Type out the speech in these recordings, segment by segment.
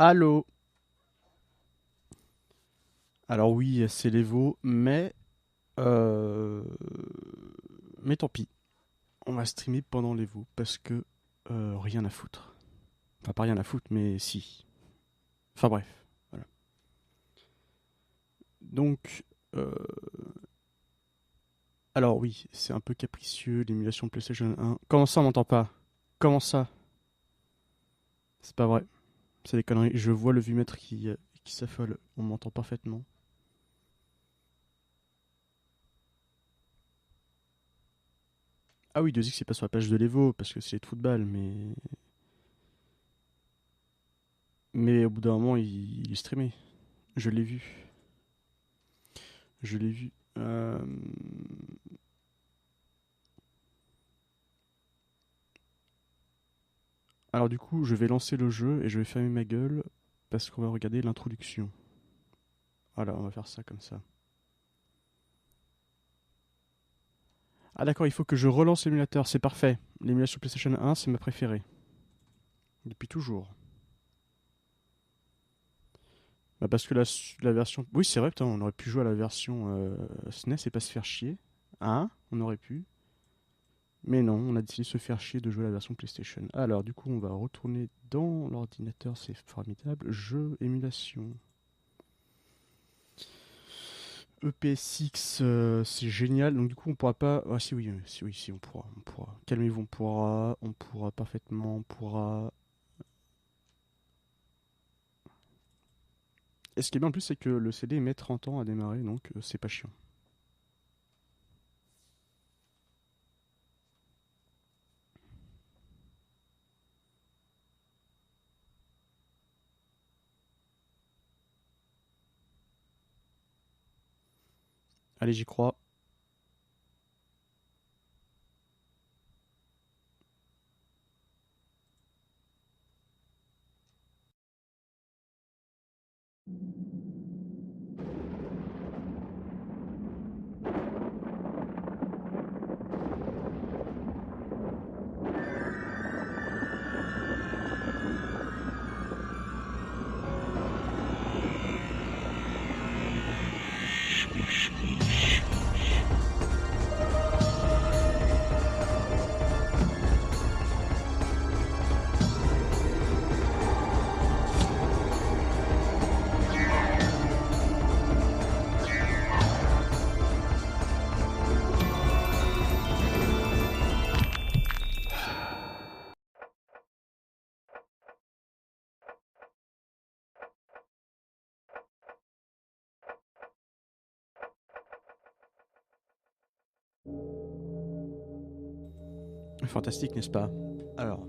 Allô. Alors oui, c'est l'Evo, euh, mais tant pis. On va streamer pendant l'Evo parce que rien à foutre. Enfin, pas rien à foutre, mais si. Enfin bref, voilà. Donc, euh, alors oui, c'est un peu capricieux l'émulation de PlayStation 1. Comment ça, on m'entend pas? Comment ça? C'est pas vrai. C'est des conneries. Je vois le vumètre qui s'affole. On m'entend parfaitement. Ah oui, 2X c'est pas sur la page de l'Evo parce que c'est de football, mais au bout d'un moment il est streamé. Je l'ai vu. Je l'ai vu. Alors du coup, je vais lancer le jeu et je vais fermer ma gueule parce qu'on va regarder l'introduction. Voilà, on va faire ça comme ça. Ah d'accord, il faut que je relance l'émulateur, c'est parfait. L'émulation PlayStation 1, c'est ma préférée. Depuis toujours. Bah parce que la version... Oui, c'est vrai, putain, on aurait pu jouer à la version SNES et pas se faire chier. Hein? On aurait pu. Mais non, on a décidé de se faire chier de jouer à la version PlayStation. Alors du coup, on va retourner dans l'ordinateur, c'est formidable. Jeu, émulation. EPSX, c'est génial. Donc du coup, on pourra pas. Ah si oui, si oui, si on pourra, on pourra. Calmez-vous, on pourra parfaitement, on pourra. Et ce qui est bien en plus, c'est que le CD met 30 ans à démarrer, donc c'est pas chiant. Allez, j'y crois. Fantastique, n'est-ce pas? Alors,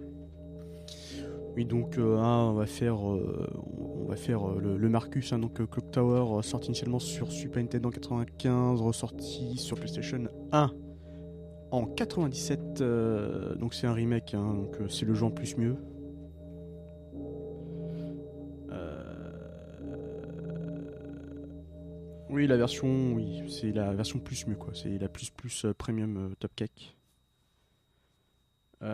oui, donc on va faire le Marcus, hein, donc Clock Tower, sorti initialement sur Super Nintendo en 95, ressorti sur PlayStation 1 en 97. Donc c'est un remake, hein, donc c'est le jeu en plus mieux. Oui, la version, oui, c'est la version plus mieux, quoi. C'est la plus premium top cake.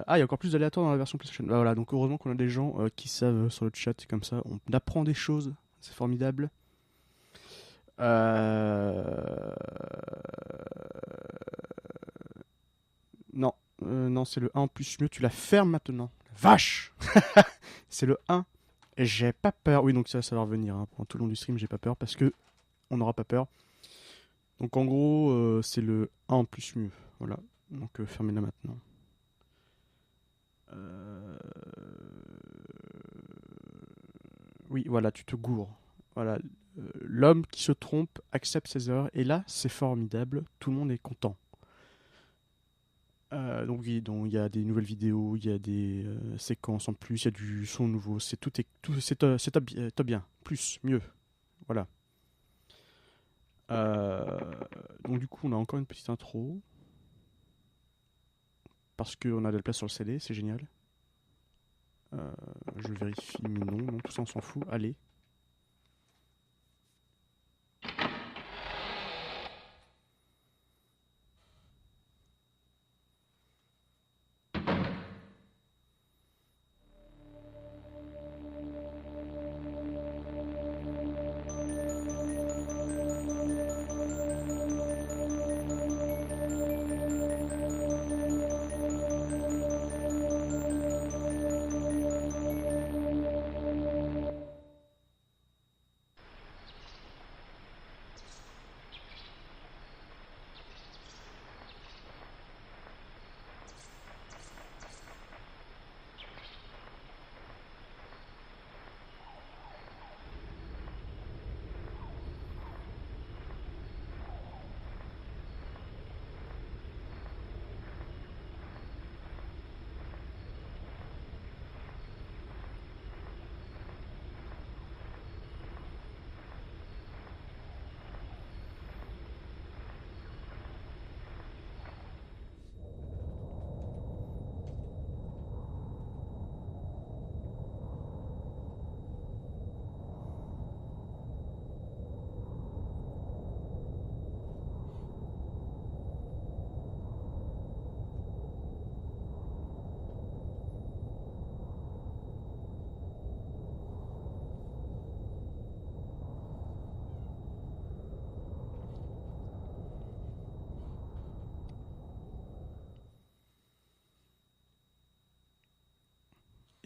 Ah, il y a encore plus d'aléatoires dans la version PlayStation. Bah, voilà, donc heureusement qu'on a des gens qui savent sur le chat, comme ça, on apprend des choses, c'est formidable. Euh... Non, non, c'est le 1 en plus mieux, tu la fermes maintenant. Vache. C'est le 1. Et j'ai pas peur. Oui, donc ça va revenir. Hein. Pendant tout le long du stream, j'ai pas peur parce que on n'aura pas peur. Donc en gros, c'est le 1 en plus mieux. Voilà. Donc fermez-la maintenant. Euh, Oui, voilà, tu te gourres. Voilà. L'homme qui se trompe accepte ses erreurs. Et là, c'est formidable. Tout le monde est content. Donc oui, donc il y a des nouvelles vidéos, il y a des séquences en plus, il y a du son nouveau. C'est top bien. Plus, mieux. Voilà. Euh, donc du coup, on a encore une petite intro. Parce qu'on a de la place sur le CD, c'est génial. Euh, je vérifie, mais non, non, tout ça on s'en fout. Allez.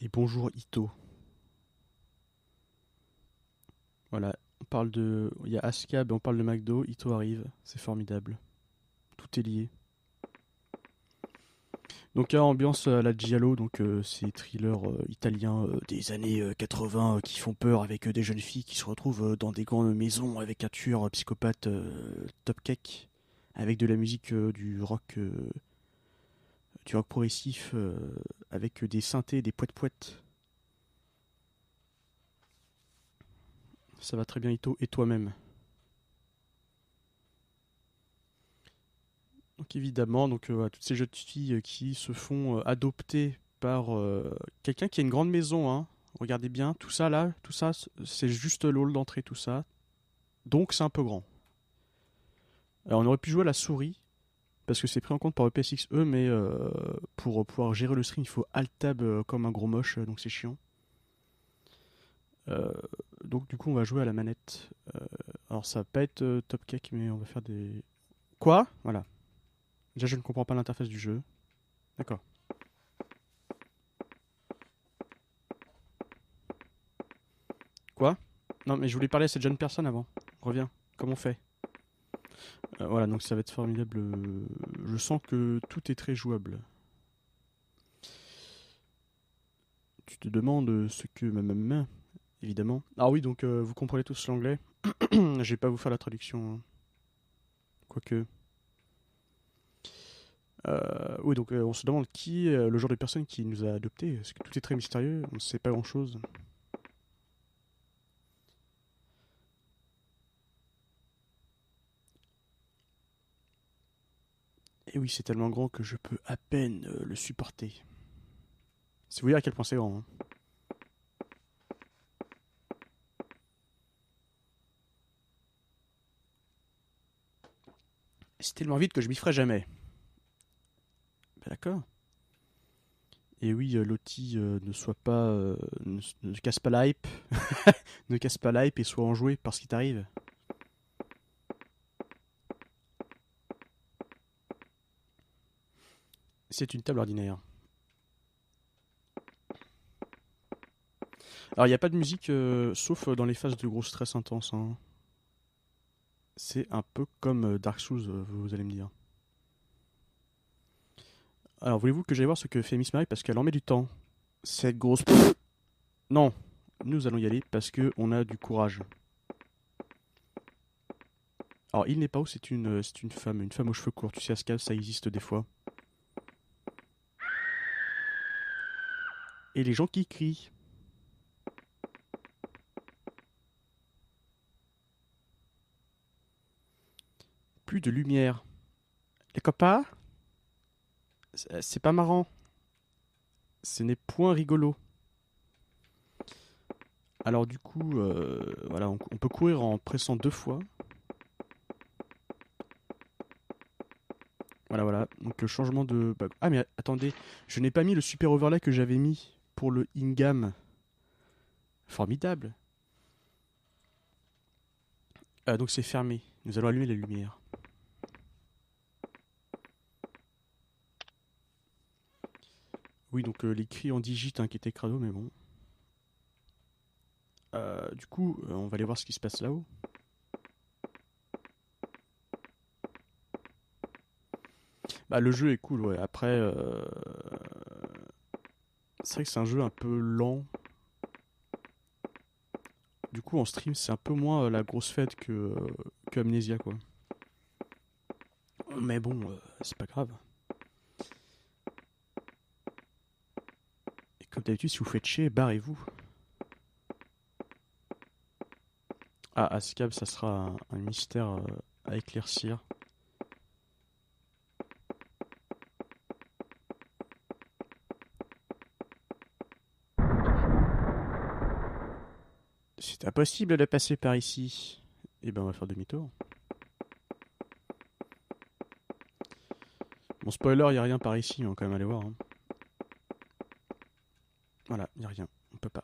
Et bonjour Ito. Voilà, on parle de... Il y a Askab et on parle de McDo, Ito arrive, c'est formidable. Tout est lié. Donc il y a ambiance à la Giallo, donc ces thrillers italiens des années 80 qui font peur avec des jeunes filles qui se retrouvent dans des grandes maisons avec un tueur psychopathe top cake, avec de la musique du rock progressif avec des synthés, des poètes-poètes. Ça va très bien Ito et toi-même. Donc évidemment, voilà, toutes ces jeunes filles qui se font adopter par quelqu'un qui a une grande maison, hein. Regardez bien, tout ça là, tout ça, c'est juste le hall d'entrée, tout ça. Donc c'est un peu grand. Alors on aurait pu jouer à la souris, parce que c'est pris en compte par le PSXE, mais pour pouvoir gérer le stream, il faut Alt-Tab comme un gros moche, donc c'est chiant. Euh, donc du coup, on va jouer à la manette. Alors ça va pas être top cake, mais on va faire des... Quoi? Voilà. Déjà, je ne comprends pas l'interface du jeu. D'accord. Quoi? Non, mais je voulais parler à cette jeune personne avant. Reviens. Comment on fait? Voilà, donc ça va être formidable. Je sens que tout est très jouable. Tu te demandes ce que ma main, évidemment. Ah oui, donc vous comprenez tous l'anglais. Je vais pas vous faire la traduction, hein. Quoique. Oui, donc on se demande qui est le genre de personne qui nous a adoptés. Parce que tout est très mystérieux, on ne sait pas grand-chose. Et oui, c'est tellement grand que je peux à peine le supporter. C'est vous dire à quel point c'est grand, hein. C'est tellement vite que je m'y ferai jamais. Ben d'accord. Et oui, Lottie ne soit pas. Ne casse pas la hype. Ne casse pas la hype et sois enjoué par ce qui t'arrive. C'est une table ordinaire. Alors, il n'y a pas de musique, sauf dans les phases de gros stress intense, hein. C'est un peu comme Dark Souls, vous allez me dire. Alors, voulez-vous que j'aille voir ce que fait Miss Mary parce qu'elle en met du temps? Cette grosse... Non, nous allons y aller parce que on a du courage. Alors, il n'est pas où, c'est une femme aux cheveux courts. Tu sais, Aska, ça existe des fois. Et les gens qui crient. Plus de lumière. Les copains, c'est pas marrant. Ce n'est point rigolo. Alors du coup, voilà, on peut courir en pressant 2 fois. Voilà, voilà. Donc changement de... Ah mais attendez, je n'ai pas mis le super overlay que j'avais mis pour le in-game. Formidable. Ah, donc c'est fermé. Nous allons allumer les lumières. Oui, donc les cris en digit qui étaient crado, mais bon. Du coup, on va aller voir ce qui se passe là-haut. Bah, le jeu est cool, ouais. Après, c'est vrai que c'est un jeu un peu lent. Du coup, en stream, c'est un peu moins la grosse fête que Amnesia, quoi. Mais bon, c'est pas grave. Et comme d'habitude, si vous faites chier, barrez-vous. Ah, Ascab, ça sera un mystère à éclaircir. C'est impossible de passer par ici. Eh ben, on va faire demi-tour. Bon, spoiler, y a rien par ici, on va quand même aller voir, hein. Voilà, y a rien, on peut pas.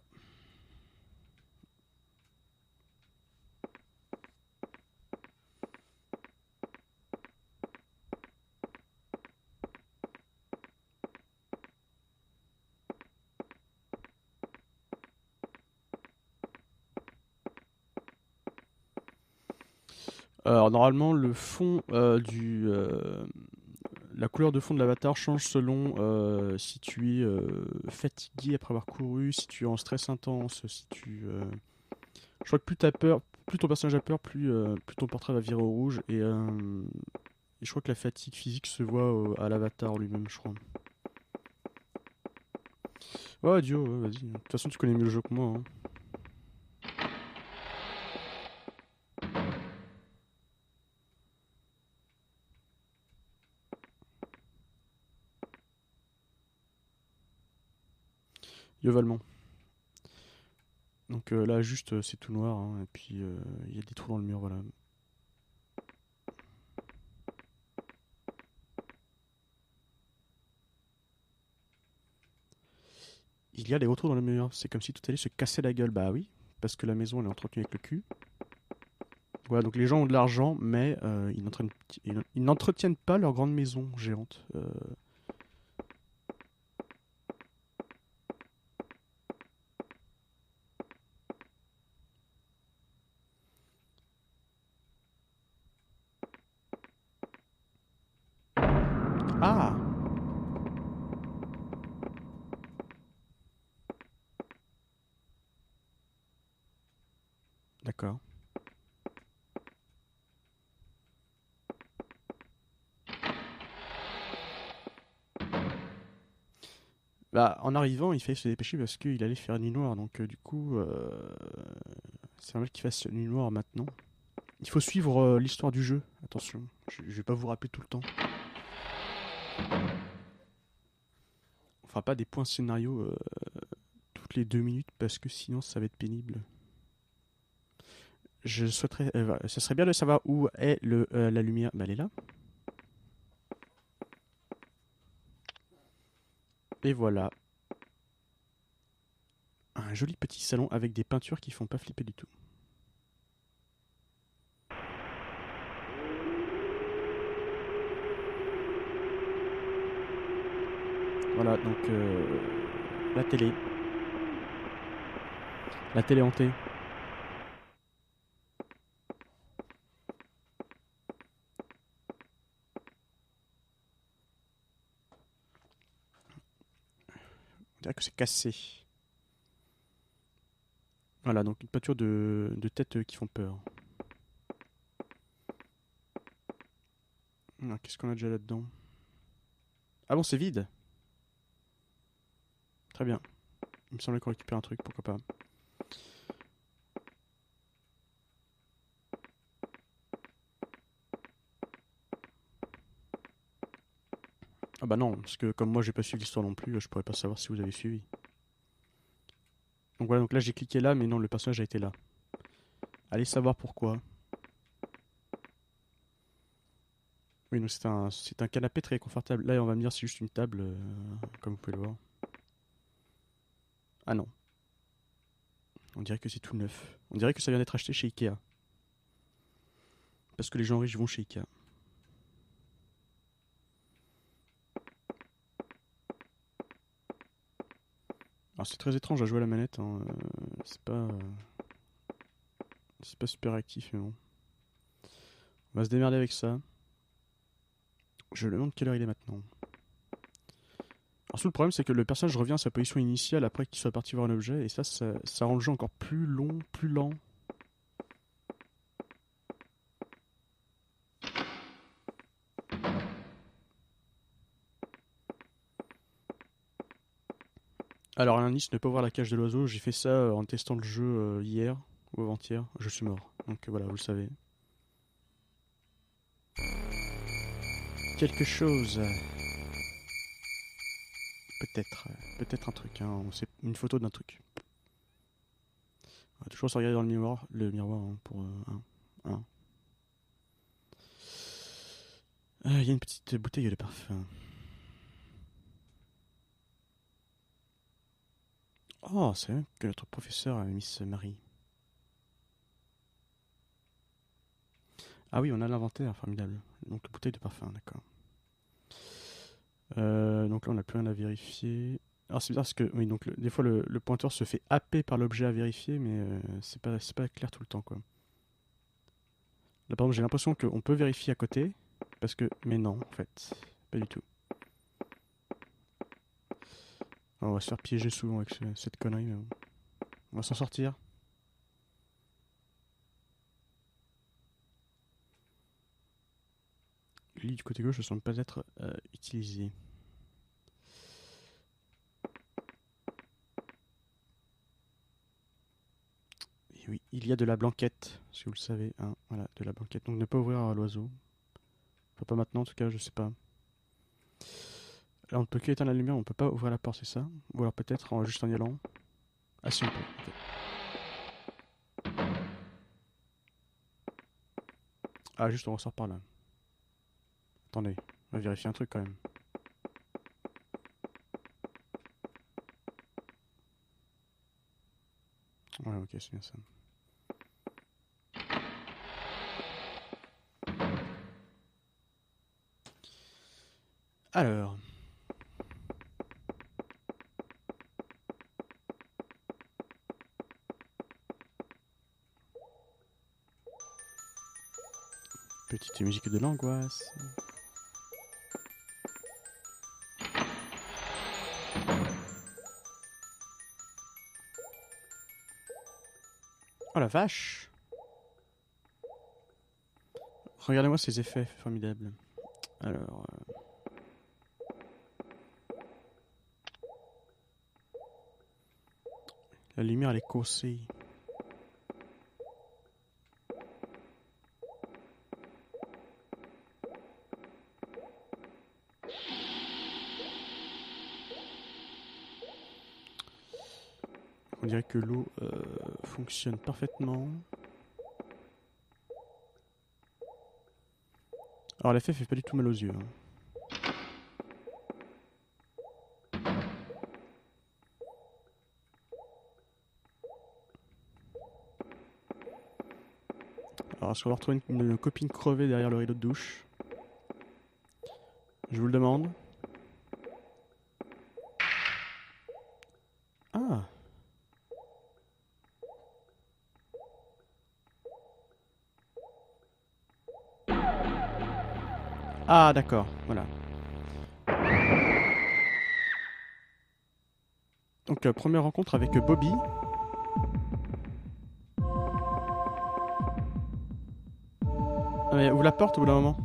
Alors normalement le fond la couleur de fond de l'avatar change selon si tu es fatigué après avoir couru, si tu es en stress intense, si tu... Je crois que plus t'as peur, plus ton personnage a peur, plus ton portrait va virer au rouge. Et je crois que la fatigue physique se voit à l'avatar lui-même, je crois. Ouais, Dio, ouais, vas-y. De toute façon, tu connais mieux le jeu que moi, hein. Yo Valmont. Donc là, juste, c'est tout noir, hein, et puis il y a des trous dans le mur, voilà. Il y a des retours dans le mur. C'est comme si tout allait se casser la gueule. Bah oui, parce que la maison elle est entretenue avec le cul. Voilà, donc les gens ont de l'argent, mais ils n'entretiennent pas leur grande maison géante. Ah, d'accord. Bah, en arrivant, il fallait se dépêcher parce qu'il allait faire nuit noire. Donc, du coup, c'est normal qu'il fasse nuit noire maintenant. Il faut suivre l'histoire du jeu. Attention, je vais pas vous rappeler tout le temps. Enfin, pas des points scénario toutes les 2 minutes parce que sinon ça va être pénible. Je souhaiterais. Ce serait bien de savoir où est la lumière. Bah, elle est là. Et voilà. Un joli petit salon avec des peintures qui font pas flipper du tout. Voilà, donc la télé. La télé hantée. On dirait que c'est cassé. Voilà, donc une peinture de têtes qui font peur. Ah, qu'est-ce qu'on a déjà là-dedans? Ah bon, c'est vide. Très bien. Il me semblait qu'on récupère un truc, pourquoi pas. Ah bah non, parce que comme moi j'ai pas suivi l'histoire non plus, je pourrais pas savoir si vous avez suivi. Donc voilà, donc là j'ai cliqué là, mais non, le personnage a été là. Allez savoir pourquoi. Oui, donc c'est un canapé très confortable. Là, on va me dire c'est juste une table, comme vous pouvez le voir. Ah non, on dirait que c'est tout neuf. On dirait que ça vient d'être acheté chez Ikea. Parce que les gens riches vont chez Ikea. Alors c'est très étrange à jouer à la manette, hein. C'est pas super actif, mais bon. On va se démerder avec ça. Je me demande quelle heure il est maintenant. Alors, tout le problème, c'est que le personnage revient à sa position initiale après qu'il soit parti voir un objet, et ça rend le jeu encore plus long, plus lent. Alors, un indice, ne pas ouvrir la cage de l'oiseau. J'ai fait ça en testant le jeu hier ou avant-hier. Je suis mort. Donc voilà, vous le savez. Quelque chose. Peut-être. Peut-être un truc. Hein. C'est une photo d'un truc. On va toujours se regarder dans le miroir hein, pour un. Il y a une petite bouteille de parfum. Oh, c'est vrai que notre professeur, Miss Marie. Ah oui, on a l'inventaire, formidable. Donc, bouteille de parfum, d'accord. Donc là, on n'a plus rien à vérifier. Alors, c'est bizarre parce que, oui, donc des fois, le pointeur se fait happer par l'objet à vérifier, mais c'est pas clair tout le temps, quoi. Là par exemple j'ai l'impression qu'on peut vérifier à côté. Parce que... Mais non en fait. Pas du tout. On va se faire piéger souvent avec cette connerie. Mais bon. On va s'en sortir. Le lit du côté gauche ne semble pas être utilisé. Et oui, il y a de la blanquette, si vous le savez. Hein, voilà, de la blanquette. Donc ne pas ouvrir à l'oiseau. Enfin, pas maintenant en tout cas, je sais pas. Là on ne peut qu'éteindre la lumière, on ne peut pas ouvrir la porte, c'est ça? Ou alors peut-être juste en y allant. Ah si on peut. Okay. Ah juste on ressort par là. Attendez, on va vérifier un truc quand même. Ouais ok c'est bien ça. Alors... Petite musique de l'angoisse. Oh la vache! Regardez-moi ces effets formidables. Alors... La lumière elle est cassée. On dirait que l'eau fonctionne parfaitement. Alors l'effet fait pas du tout mal aux yeux. Hein. Alors est-ce qu'on va retrouver une copine crevée derrière le rideau de douche? Je vous le demande. Ah! Ah d'accord, voilà. Donc première rencontre avec Bobby. Ah, mais ouvre la porte au bout d'un moment.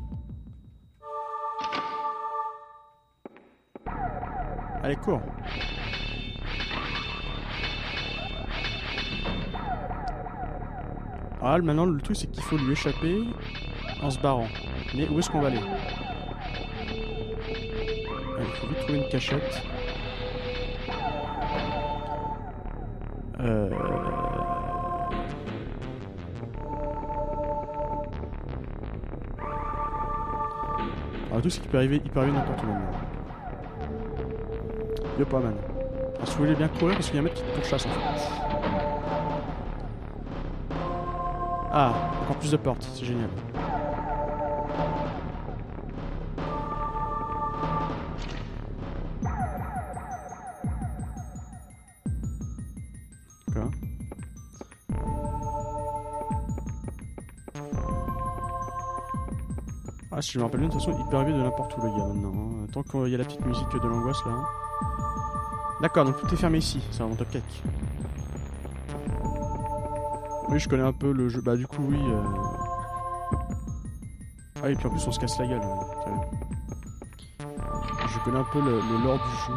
Allez cours. Ah maintenant le truc c'est qu'il faut lui échapper en se barrant. Mais où est-ce qu'on va aller? Il faut vite trouver une cachette. Alors tout ce qui peut arriver, il peut arriver n'importe où maintenant. Yo pas man. Alors, si vous voulez bien courir parce qu'il y a un mec qui te pourchasse en fait. Ah, encore plus de portes, c'est génial. Quoi? Ah si je me rappelle bien, de toute façon il peut arriver de n'importe où le gars maintenant. Hein. Tant qu'il y a la petite musique de l'angoisse là. D'accord, donc tout est fermé ici, c'est vraiment top cake. Oui, je connais un peu le jeu. Bah, du coup, oui. Ah, et puis en plus, on se casse la gueule. Très bien. Je connais un peu le lore du jeu.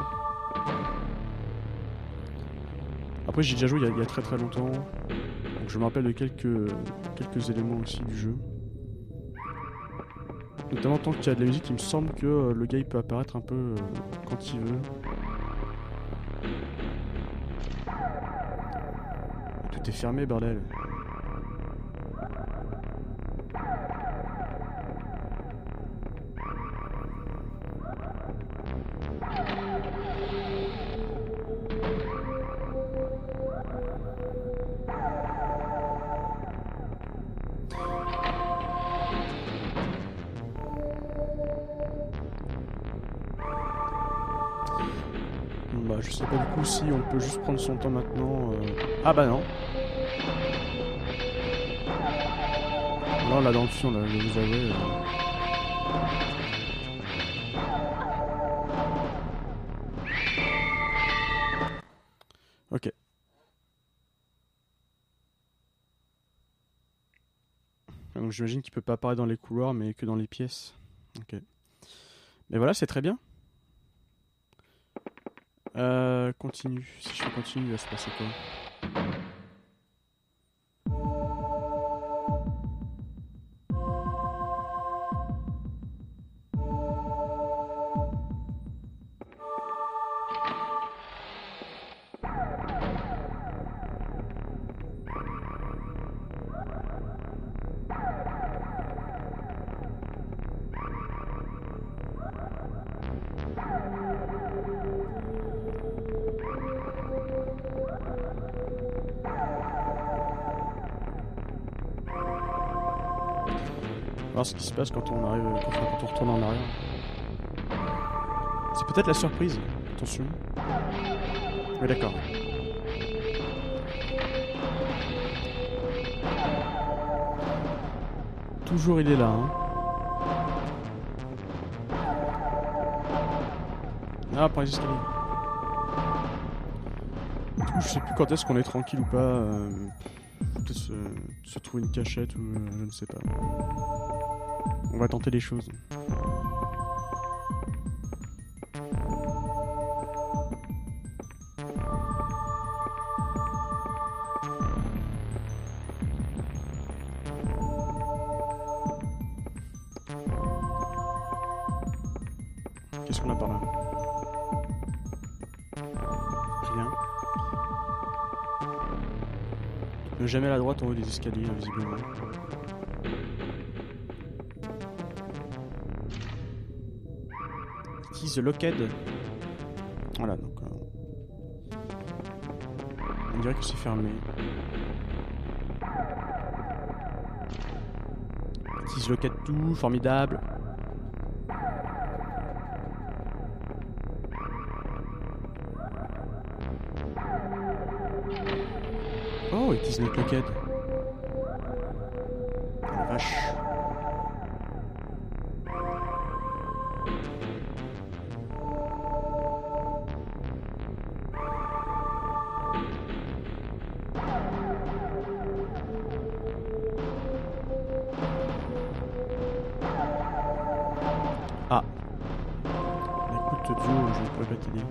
Après, j'ai déjà joué il y a très très longtemps. Donc, je me rappelle de quelques éléments aussi du jeu. Notamment, tant qu'il y a de la musique, il me semble que le gars il peut apparaître un peu quand il veut. Tout est fermé, bordel. Bah, je sais pas du coup si on peut juste prendre son temps maintenant. Ah bah non. Là, là dans le fond, là, je vais vous avouer. Ok. Donc j'imagine qu'il peut pas apparaître dans les couloirs, mais que dans les pièces. Ok. Mais voilà, c'est très bien. Continue. Si je fais continue, il va se passer quoi? Voir ce qui se passe quand on arrive, quand on retourne en arrière. C'est peut-être la surprise. Attention. Oui, d'accord. Toujours il est là, hein. Ah, par les escaliers. Du coup, je sais plus quand est-ce qu'on est tranquille ou pas. Peut-être se trouver une cachette ou je ne sais pas. On va tenter les choses. Qu'est-ce qu'on a par là? Rien. Ne jamais à la droite en haut des escaliers, visiblement. It is the locked. Voilà, donc... on dirait que c'est fermé. It is locked tout, formidable. Oh, it is not locked. Oh la vache. Ah. Écoute, Dio, je ne pourrais pas t'aider.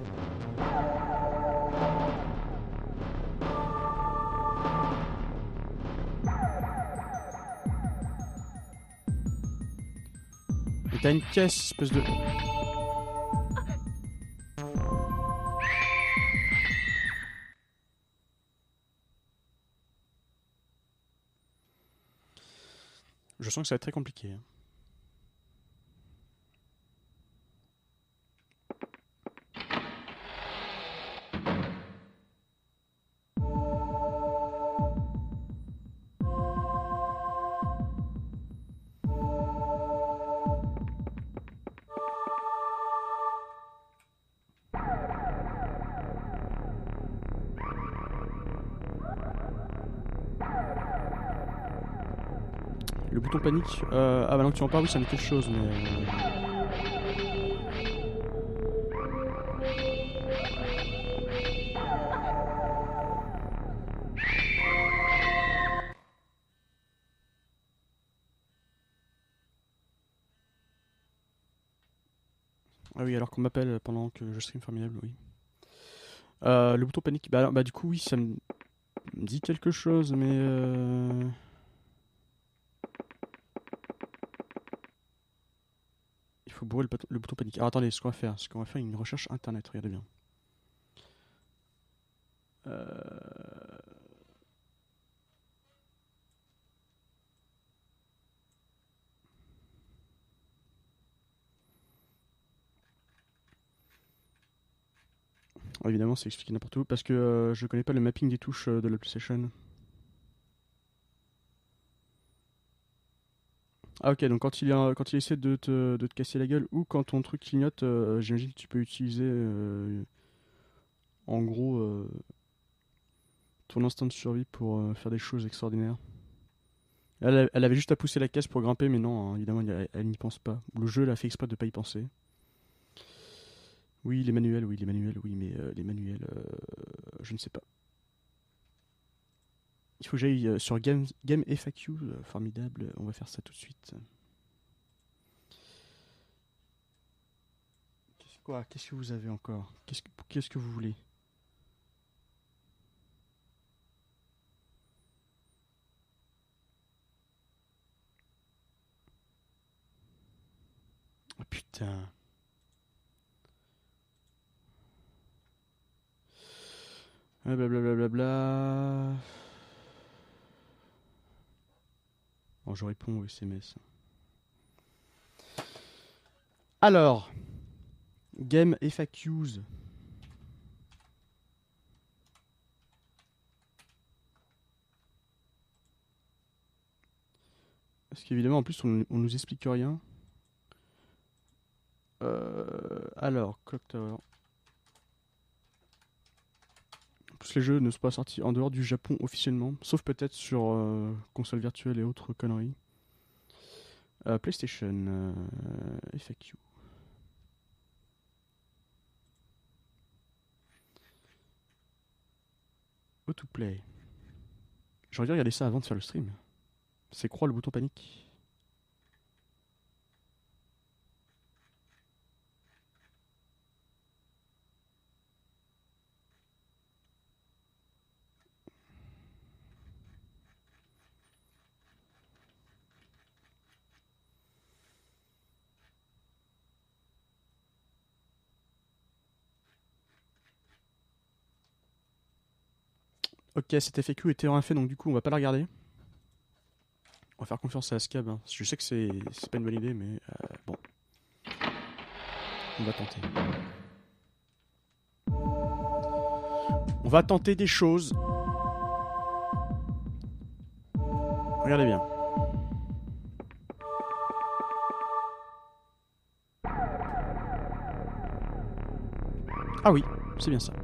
Et t'as une caisse, espèce de... Je sens que ça va être très compliqué. Le bouton panique. Ah bah non, tu en parles, oui, ça me dit quelque chose, mais... Ah oui, alors qu'on m'appelle pendant que je stream Formidable, oui. Le bouton panique, bah du coup, oui, ça me dit quelque chose, mais... Il faut bourrer le bouton panique. Alors attendez, ce qu'on va faire, une recherche internet, regardez bien. Évidemment, c'est expliqué n'importe où, parce que je connais pas le mapping des touches de la PlayStation. Ah ok, donc quand il essaie de te casser la gueule, ou quand ton truc clignote, j'imagine que tu peux utiliser, en gros, ton instinct de survie pour faire des choses extraordinaires. Elle avait juste à pousser la caisse pour grimper, mais non, hein, évidemment, elle n'y pense pas. Le jeu l'a fait exprès de pas y penser. Oui, les manuels, oui, mais les manuels, je ne sais pas. Il faut que j'aille sur Game FAQ, formidable, on va faire ça tout de suite. Quoi? Qu'est-ce que vous avez encore? Qu'est-ce que vous voulez? Oh putain. Blablabla. Bon, je réponds aux SMS. Alors, Game FAQs. Parce qu'évidemment, en plus, on nous explique rien. Alors, Clock Tower. En plus, les jeux ne sont pas sortis en dehors du Japon officiellement, sauf peut-être sur console virtuelle et autres conneries. PlayStation FAQ. Autoplay. J'aurais dû regarder ça avant de faire le stream. C'est quoi le bouton panique? Ok, cet FAQ était en fait, donc du coup, on va pas la regarder. On va faire confiance à Ascab. Hein. Je sais que c'est pas une bonne idée, mais bon, on va tenter. On va tenter des choses. Regardez bien. Ah oui, c'est bien ça.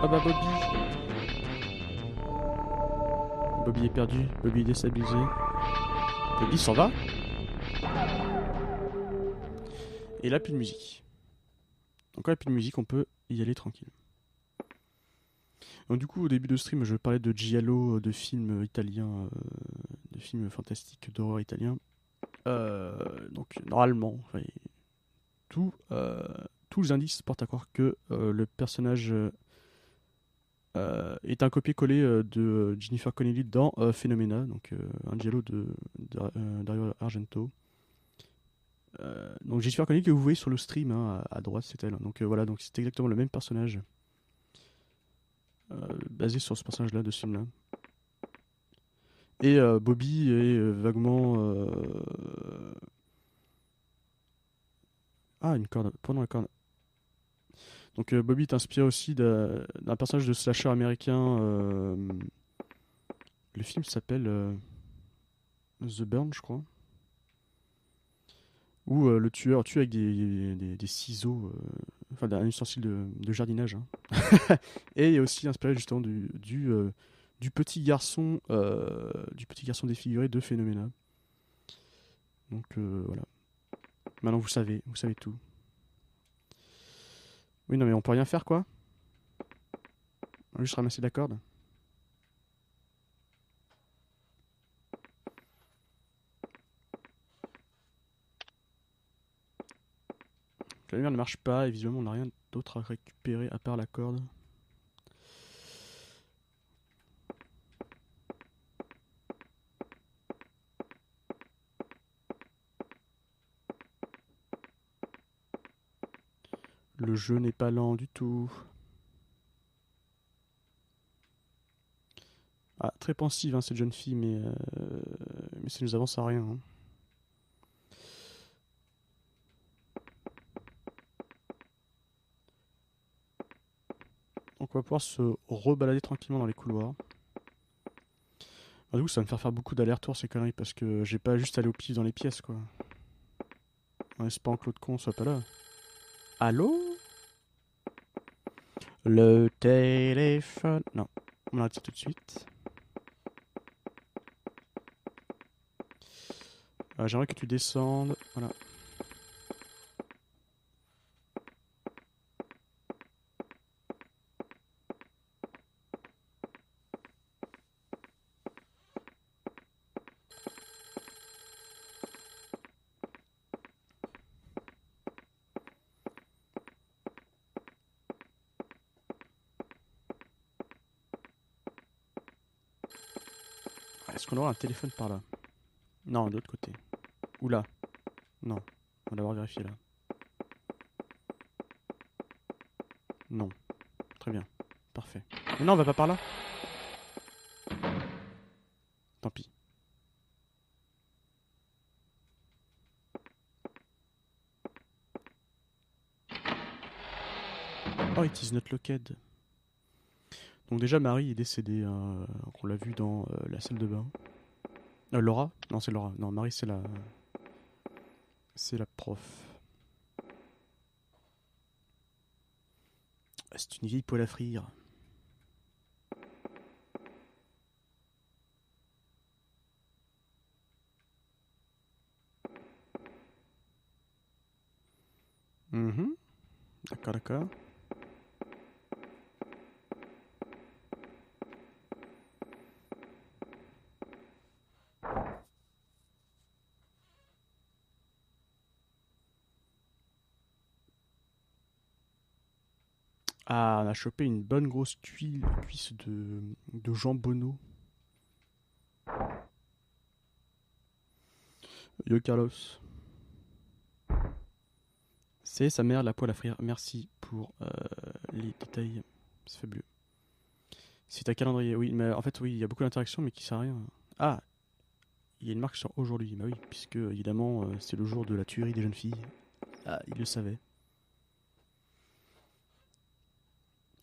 Ah bah Bobby. Bobby est perdu, Bobby est déstabilisé. Bobby s'en va. Et là, plus de musique. Donc quand il n'y a plus de musique, on peut y aller tranquille. Donc du coup, au début de stream, je parlais de giallo, de films italiens, de films fantastiques d'horreur italiens. Donc normalement, enfin, tous les indices portent à croire que le personnage est un copier-coller de Jennifer Connelly dans Phenomena, donc un giallo de Dario Argento. Donc Jennifer Connelly que vous voyez sur le stream hein, à droite, c'est elle. Donc voilà, donc c'est exactement le même personnage basé sur ce personnage-là de ce film-là. Et Bobby est vaguement ah une corde pendant la corde. Donc Bobby est inspiré aussi d'un personnage de slasher américain. Le film s'appelle The Burn, je crois. Où le tueur tue avec des ciseaux, enfin un ustensile de jardinage. Hein. Et il est aussi inspiré justement du petit garçon défiguré de Phénoména. Donc voilà. Maintenant vous savez tout. Oui non mais on peut rien faire quoi. On va juste ramasser la corde. La lumière ne marche pas et visuellement on n'a rien d'autre à récupérer à part la corde. Le jeu n'est pas lent du tout. Ah, très pensive hein, cette jeune fille, mais ça nous avance à rien. Hein. Donc on va pouvoir se rebalader tranquillement dans les couloirs. Ah, du coup, ça va me faire beaucoup d'allers-retours ces conneries parce que j'ai pas juste allé au pif dans les pièces quoi. En espérant que l'autre con soit pas là. Allô? Le téléphone. Non, on arrête ça tout de suite. J'aimerais que tu descendes. Voilà. Est-ce qu'on aura un téléphone par là? Non, de l'autre côté. Ou là? Non. On va devoir vérifier là. Non. Très bien. Parfait. Mais non, on va pas par là. Tant pis. Oh, it is not locked. Donc déjà, Marie est décédée. On l'a vu dans la salle de bain. Laura? Non, c'est Laura. Non, Marie, c'est la... C'est la prof. C'est une vieille poêle à frire. Mhm. D'accord, d'accord. Ah, on a chopé une bonne grosse cuisse de jambonneau. Yo Carlos. C'est sa mère, la poêle à frire. Merci pour les détails. C'est fabuleux. C'est un calendrier, oui. Mais en fait, oui, il y a beaucoup d'interactions, mais qui sert à rien. Ah, il y a une marque sur aujourd'hui. Bah oui, puisque évidemment, c'est le jour de la tuerie des jeunes filles. Ah, il le savait.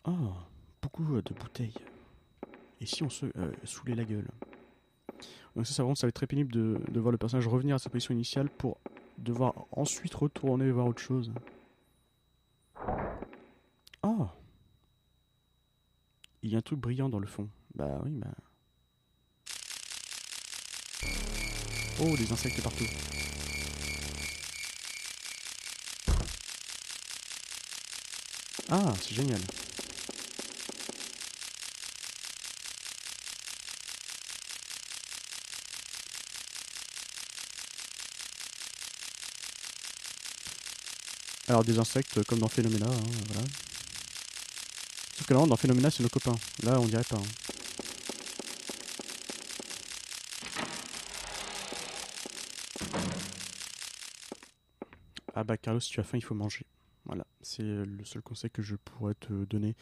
Ah, beaucoup de bouteilles. Et si on se saoulait la gueule? Donc ça va être très pénible de voir le personnage revenir à sa position initiale pour devoir ensuite retourner voir autre chose. Oh, il y a un truc brillant dans le fond. Bah oui, bah... Oh, des insectes partout. Ah, c'est génial. Alors des insectes comme dans Phénoména, hein, voilà. Sauf que là, dans Phénoména, c'est nos copains. Là, on dirait pas. Hein. Ah bah Carlos, si tu as faim, il faut manger. Voilà, c'est le seul conseil que je pourrais te donner.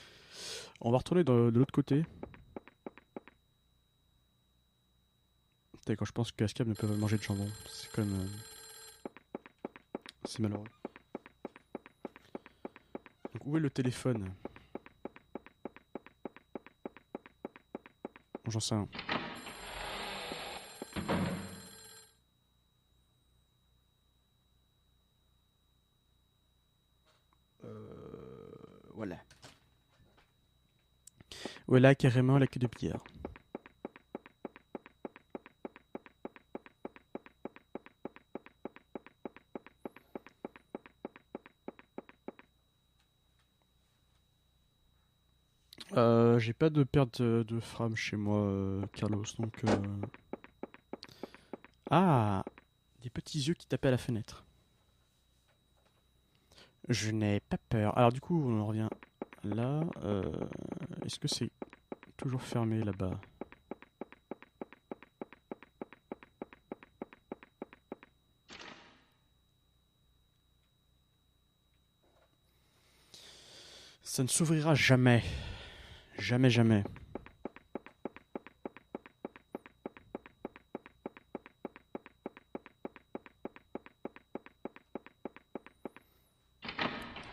On va retourner de l'autre côté. Quand je pense que Ascap ne peut pas manger de jambon, c'est comme... c'est malheureux. Donc où est le téléphone? J'en sais rien. Voilà. Voilà carrément la queue de pierre. J'ai pas de perte de frame chez moi, Carlos, donc... Ah, des petits yeux qui tapaient à la fenêtre. Je n'ai pas peur. Alors du coup, on en revient là. Est-ce que c'est toujours fermé là-bas? Ça ne s'ouvrira jamais. Jamais, jamais.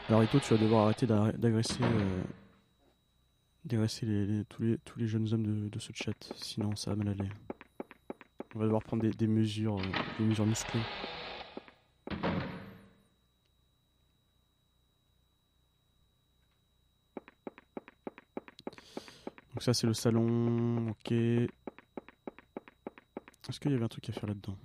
Alors Ito, tu vas devoir arrêter d'agresser d'agresser tous les jeunes hommes de ce chat. Sinon, ça va mal aller. On va devoir prendre des mesures musclées. Donc ça c'est le salon, ok. Est-ce qu'il y avait un truc à faire là-dedans?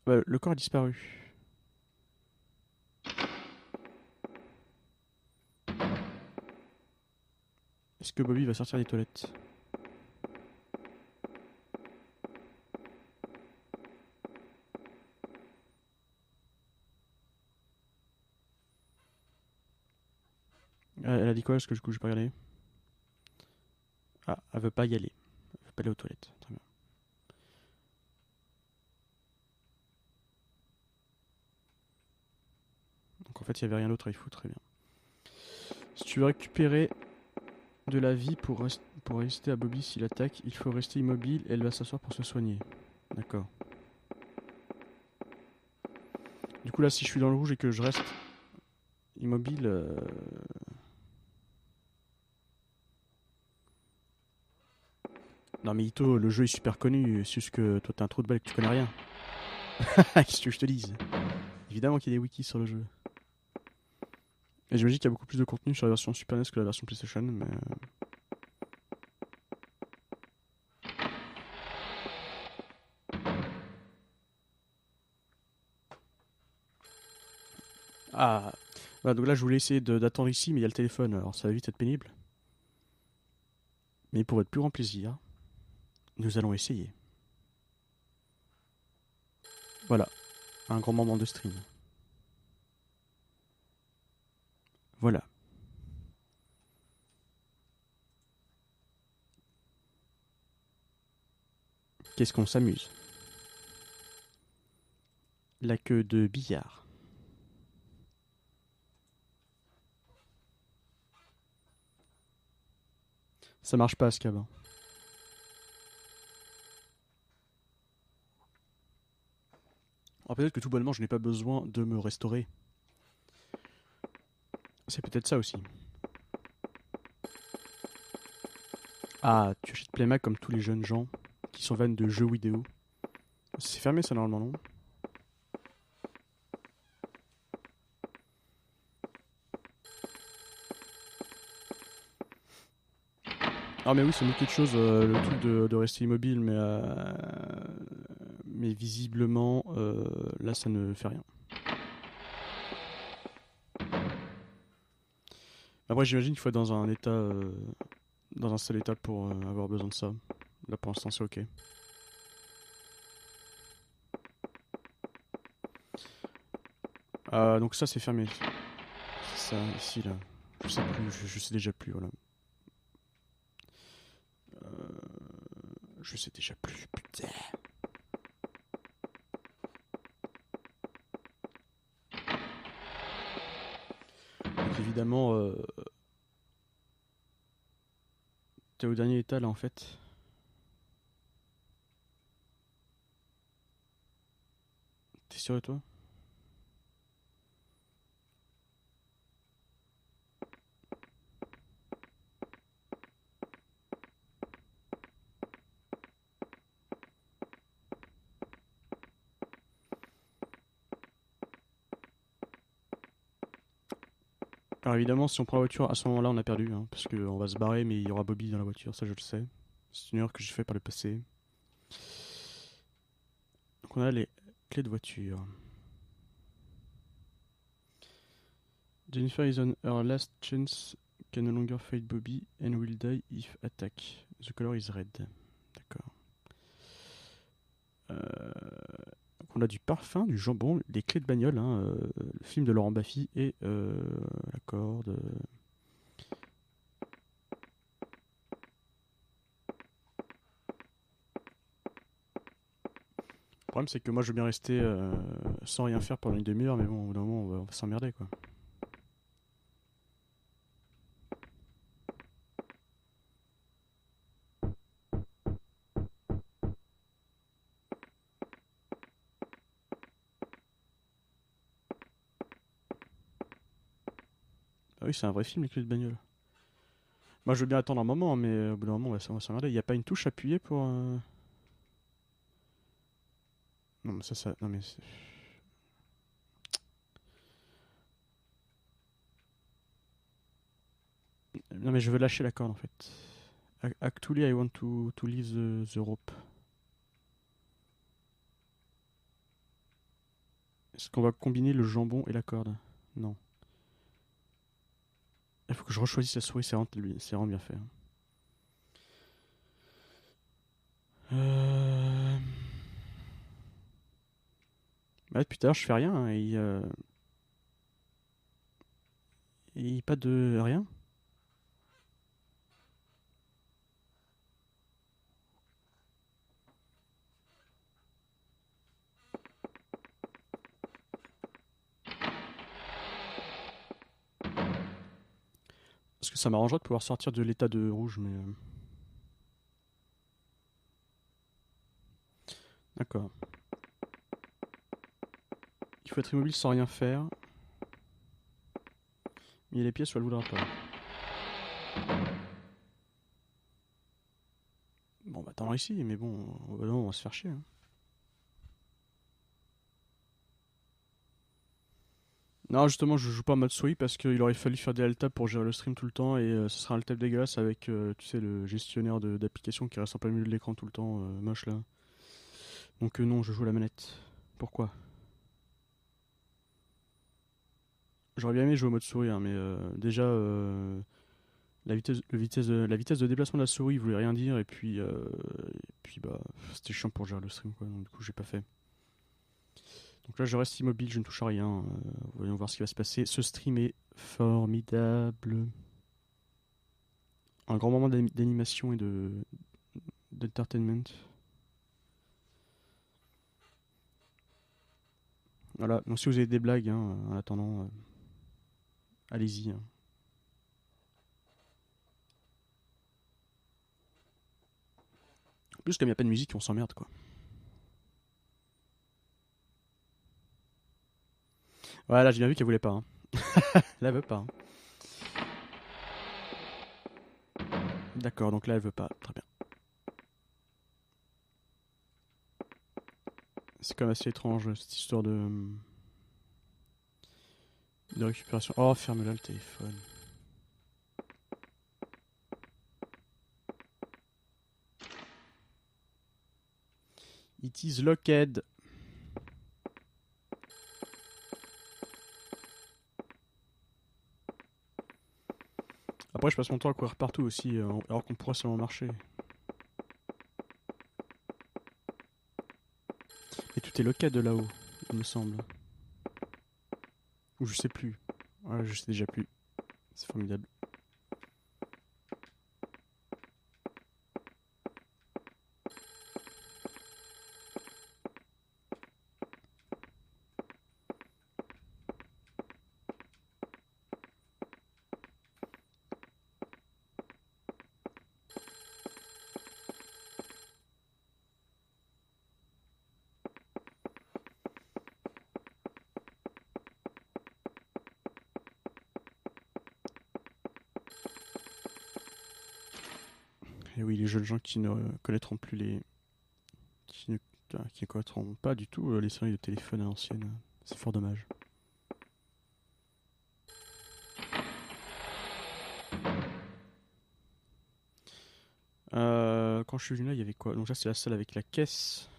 Bah, le corps a disparu. Est-ce que Bobby va sortir des toilettes? Elle a dit quoi? Est-ce que du coup j'ai pas regardé? Ah, elle veut pas y aller. Elle veut pas aller aux toilettes. Très bien. Donc en fait il y avait rien d'autre à y foutre, très bien. Si tu veux récupérer de la vie pour résister à Bobby s'il attaque, il faut rester immobile et elle va s'asseoir pour se soigner. D'accord. Du coup là si je suis dans le rouge et que je reste immobile... Non mais Ito, le jeu est super connu, c'est juste que toi t'es un trou de balle et que tu connais rien. Qu'est-ce que je te dise? Évidemment qu'il y a des wikis sur le jeu. Et j'imagine qu'il y a beaucoup plus de contenu sur la version Super NES que la version PlayStation, mais... Ah, voilà, donc là je voulais essayer d'attendre ici, mais il y a le téléphone, alors ça va vite être pénible. Mais pour votre plus grand plaisir, nous allons essayer. Voilà, un grand moment de stream. Voilà. Qu'est-ce qu'on s'amuse? La queue de billard. Ça marche pas, ce cabin. Alors peut-être que tout bonnement, je n'ai pas besoin de me restaurer. C'est peut-être ça aussi. Ah, tu achètes Playmac comme tous les jeunes gens qui sont fans de jeux vidéo. C'est fermé ça normalement, non? Ah mais oui, c'est une quelque chose, le truc de rester immobile, mais visiblement, là ça ne fait rien. Après j'imagine qu'il faut être dans un état, dans un seul état pour avoir besoin de ça. Là pour l'instant c'est ok. Donc ça c'est fermé. C'est ça, ici là. Je sais plus, je sais déjà plus, voilà. Je sais déjà plus, putain. Donc évidemment, t'es au dernier état là en fait. T'es sûr de toi? Alors évidemment, si on prend la voiture, à ce moment-là, on a perdu, hein, parce qu'on va se barrer, mais il y aura Bobby dans la voiture, ça je le sais. C'est une erreur que j'ai fait par le passé. Donc on a les clés de voiture. Jennifer is on her last chance, can no longer fight Bobby, and will die if attack. The color is red. D'accord. Donc on a du parfum, du jambon, les clés de bagnole, hein, le film de Laurent Baffy et la corde. Le problème, c'est que moi, je veux bien rester sans rien faire pendant une demi-heure, mais bon, au bout d'un moment, on va s'emmerder, quoi. Ah Oui, c'est un vrai film, les clés de bagnole. Moi, je veux bien attendre un moment, mais au bout d'un moment, on va s'emmerder. Il n'y a pas une touche appuyée pour. Non, mais ça. Non, mais. Non, mais je veux lâcher la corde en fait. Actually, I want to leave the rope. Est-ce qu'on va combiner le jambon et la corde? Non. Il faut que je rechoisisse la souris, c'est vraiment bien fait, hein. Euh... Ouais, depuis tout à l'heure, je fais rien, hein, et pas de rien. Parce que ça m'arrangerait de pouvoir sortir de l'état de rouge, mais. D'accord. Il faut être immobile sans rien faire. Mais les pièces, ou elle voudra pas. Bon, bah attends ici, mais bon, non, on va se faire chier, hein. Non, justement, je joue pas en mode souris parce qu'il aurait fallu faire des alt tab pour gérer le stream tout le temps et ce sera un alt tab dégueulasse avec, tu sais, le gestionnaire d'application qui reste en plein milieu de l'écran tout le temps, moche là. Donc non, je joue à la manette. Pourquoi? J'aurais bien aimé jouer au mode souris, hein, mais déjà, la vitesse de déplacement de la souris voulait rien dire et puis bah, c'était chiant pour gérer le stream quoi, donc du coup j'ai pas fait. Donc là je reste immobile, je ne touche à rien. Voyons voir ce qui va se passer. Ce stream est formidable. Un grand moment d'animation et d'entertainment. Voilà, donc si vous avez des blagues, hein, en attendant, allez-y, hein. En plus, comme il n'y a pas de musique, on s'emmerde quoi. Voilà, j'ai bien vu qu'elle voulait pas, hein. Là, elle veut pas, hein. D'accord, donc là, elle veut pas. Très bien. C'est quand même assez étrange cette histoire de récupération. Oh, ferme-la le téléphone. It is locked. Après, je passe mon temps à courir partout aussi, alors qu'on pourrait seulement marcher. Et tout est locked de là-haut, il me semble. Ou je sais plus. Ouais, je sais déjà plus. C'est formidable. Et oui, les jeunes gens qui ne connaîtront plus les. Qui ne connaîtront pas du tout les séries de téléphone à l'ancienne. C'est fort dommage. Quand je suis venu là, il y avait quoi? Donc là, c'est la salle avec la caisse.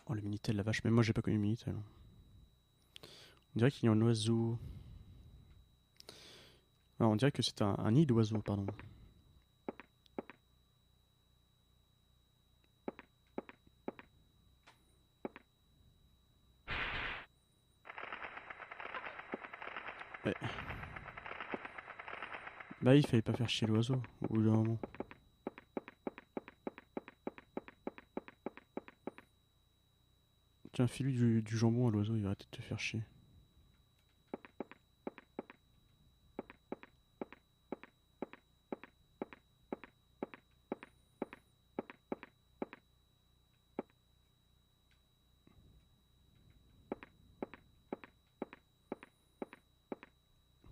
Oh, le Minitel, la vache. Mais moi, j'ai pas connu le Minitel. On dirait qu'il y a un oiseau. Ah, on dirait que c'est un nid d'oiseau, pardon. Ouais. Bah, il fallait pas faire chier l'oiseau, au bout d'un moment. Tiens, file-lui du jambon à l'oiseau, il va arrêter de te faire chier.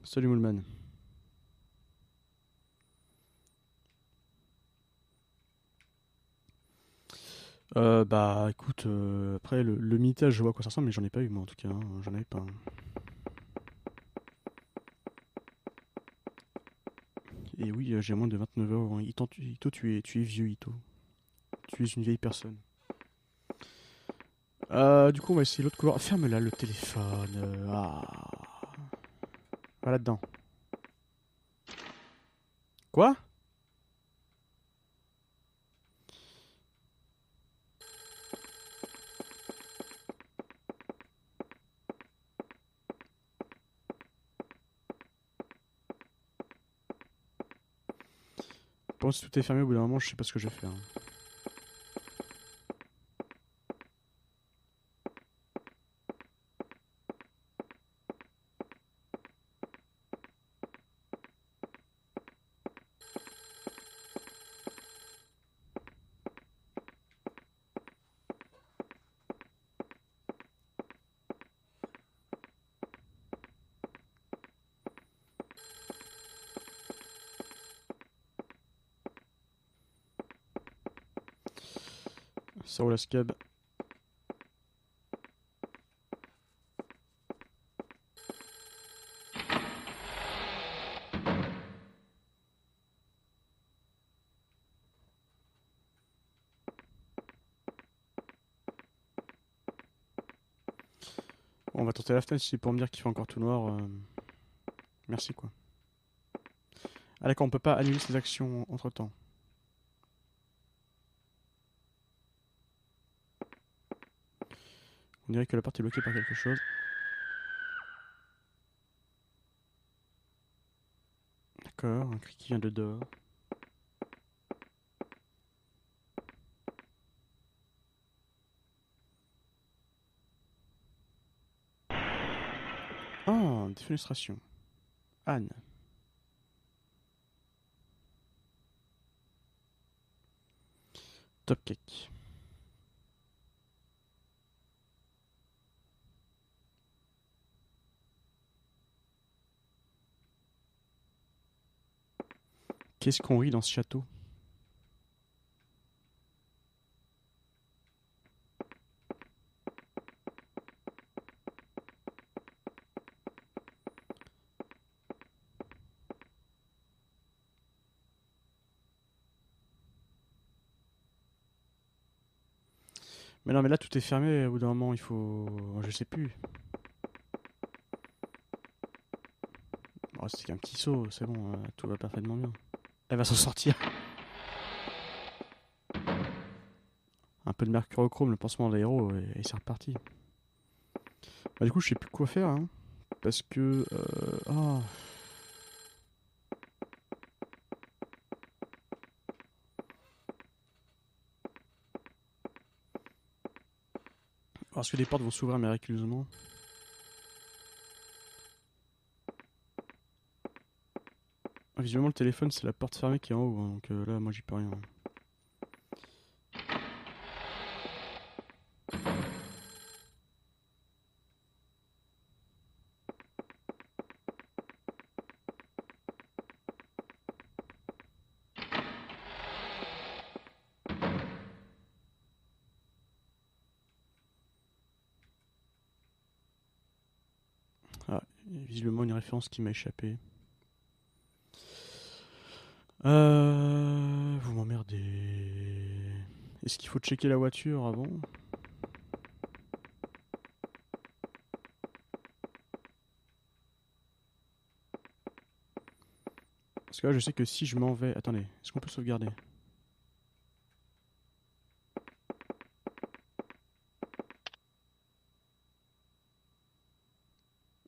Salut Moulman. Bah écoute, après le minitage je vois à quoi ça ressemble mais j'en ai pas eu moi en tout cas, hein, j'en avais pas. Et oui, j'ai moins de 29 ans. Hein. Ito, tu es vieux Ito. Tu es une vieille personne. Du coup on va essayer l'autre couloir. Ferme-la le téléphone. Va là-dedans. Quoi? Bon, si tout est fermé au bout d'un moment, je sais pas ce que je vais faire. Ça roule la scab. Bon, on va tenter la fenêtre si c'est pour me dire qu'il fait encore tout noir. Merci quoi. Ah d'accord, on peut pas annuler ses actions entre temps. On dirait que la porte est bloquée par quelque chose. D'accord, un cri qui vient de dehors. Oh, défenestration. Anne. Top cake. Qu'est-ce qu'on rit dans ce château? Mais non, mais là tout est fermé. Au bout d'un moment, il faut. Je sais plus. Oh, c'est qu'un petit saut, c'est bon, tout va parfaitement bien. Elle va s'en sortir. Un peu de mercurochrome, le pansement d'aéro, et c'est reparti. Bah, du coup, je sais plus quoi faire, hein. Parce que. Oh. Parce que les portes vont s'ouvrir miraculeusement. Ah, visuellement, le téléphone, c'est la porte fermée qui est en haut, hein, donc là, moi, j'y peux rien. Ah, visiblement, une référence qui m'a échappé. Vous m'emmerdez. Est-ce qu'il faut checker la voiture avant? Parce que là, je sais que si je m'en vais. Attendez, est-ce qu'on peut sauvegarder?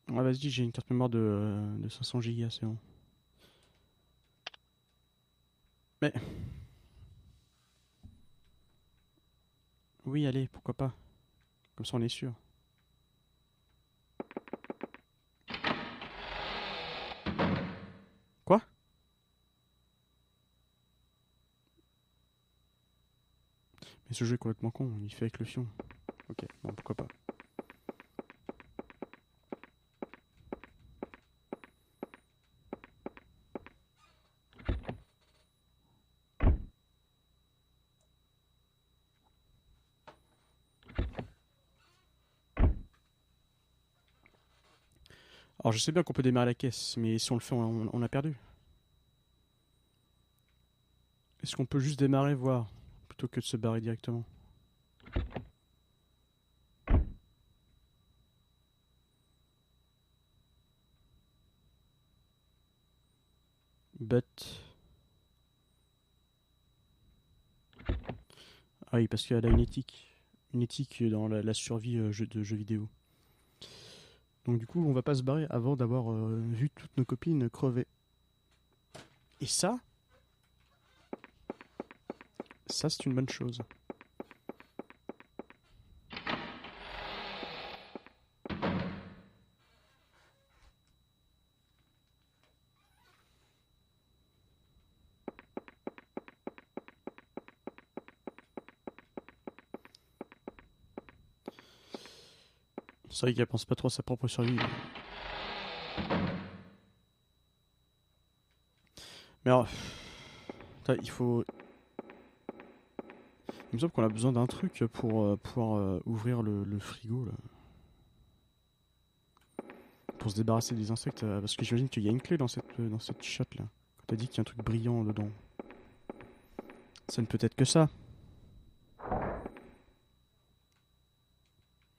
Ah, vas-y, j'ai une carte mémoire de 500 Go, c'est bon. Mais. Oui, allez, pourquoi pas. Comme ça on est sûr. Quoi? Mais ce jeu est complètement con, il fait avec le fion. Ok, bon pourquoi pas. Alors je sais bien qu'on peut démarrer la caisse, mais si on le fait, on a perdu. Est-ce qu'on peut juste démarrer, voir, plutôt que de se barrer directement? But... Ah oui, parce qu'elle a une éthique. Une éthique dans la survie de jeux vidéo. Donc du coup, on va pas se barrer avant d'avoir vu toutes nos copines crever. Et ça c'est une bonne chose. C'est vrai qu'elle pense pas trop à sa propre survie. Mais alors, il faut... Il me semble qu'on a besoin d'un truc pour pouvoir ouvrir le frigo, là. Pour se débarrasser des insectes, parce que j'imagine qu'il y a une clé dans cette chatte, là. Quand t'as dit qu'il y a un truc brillant dedans. Ça ne peut être que ça.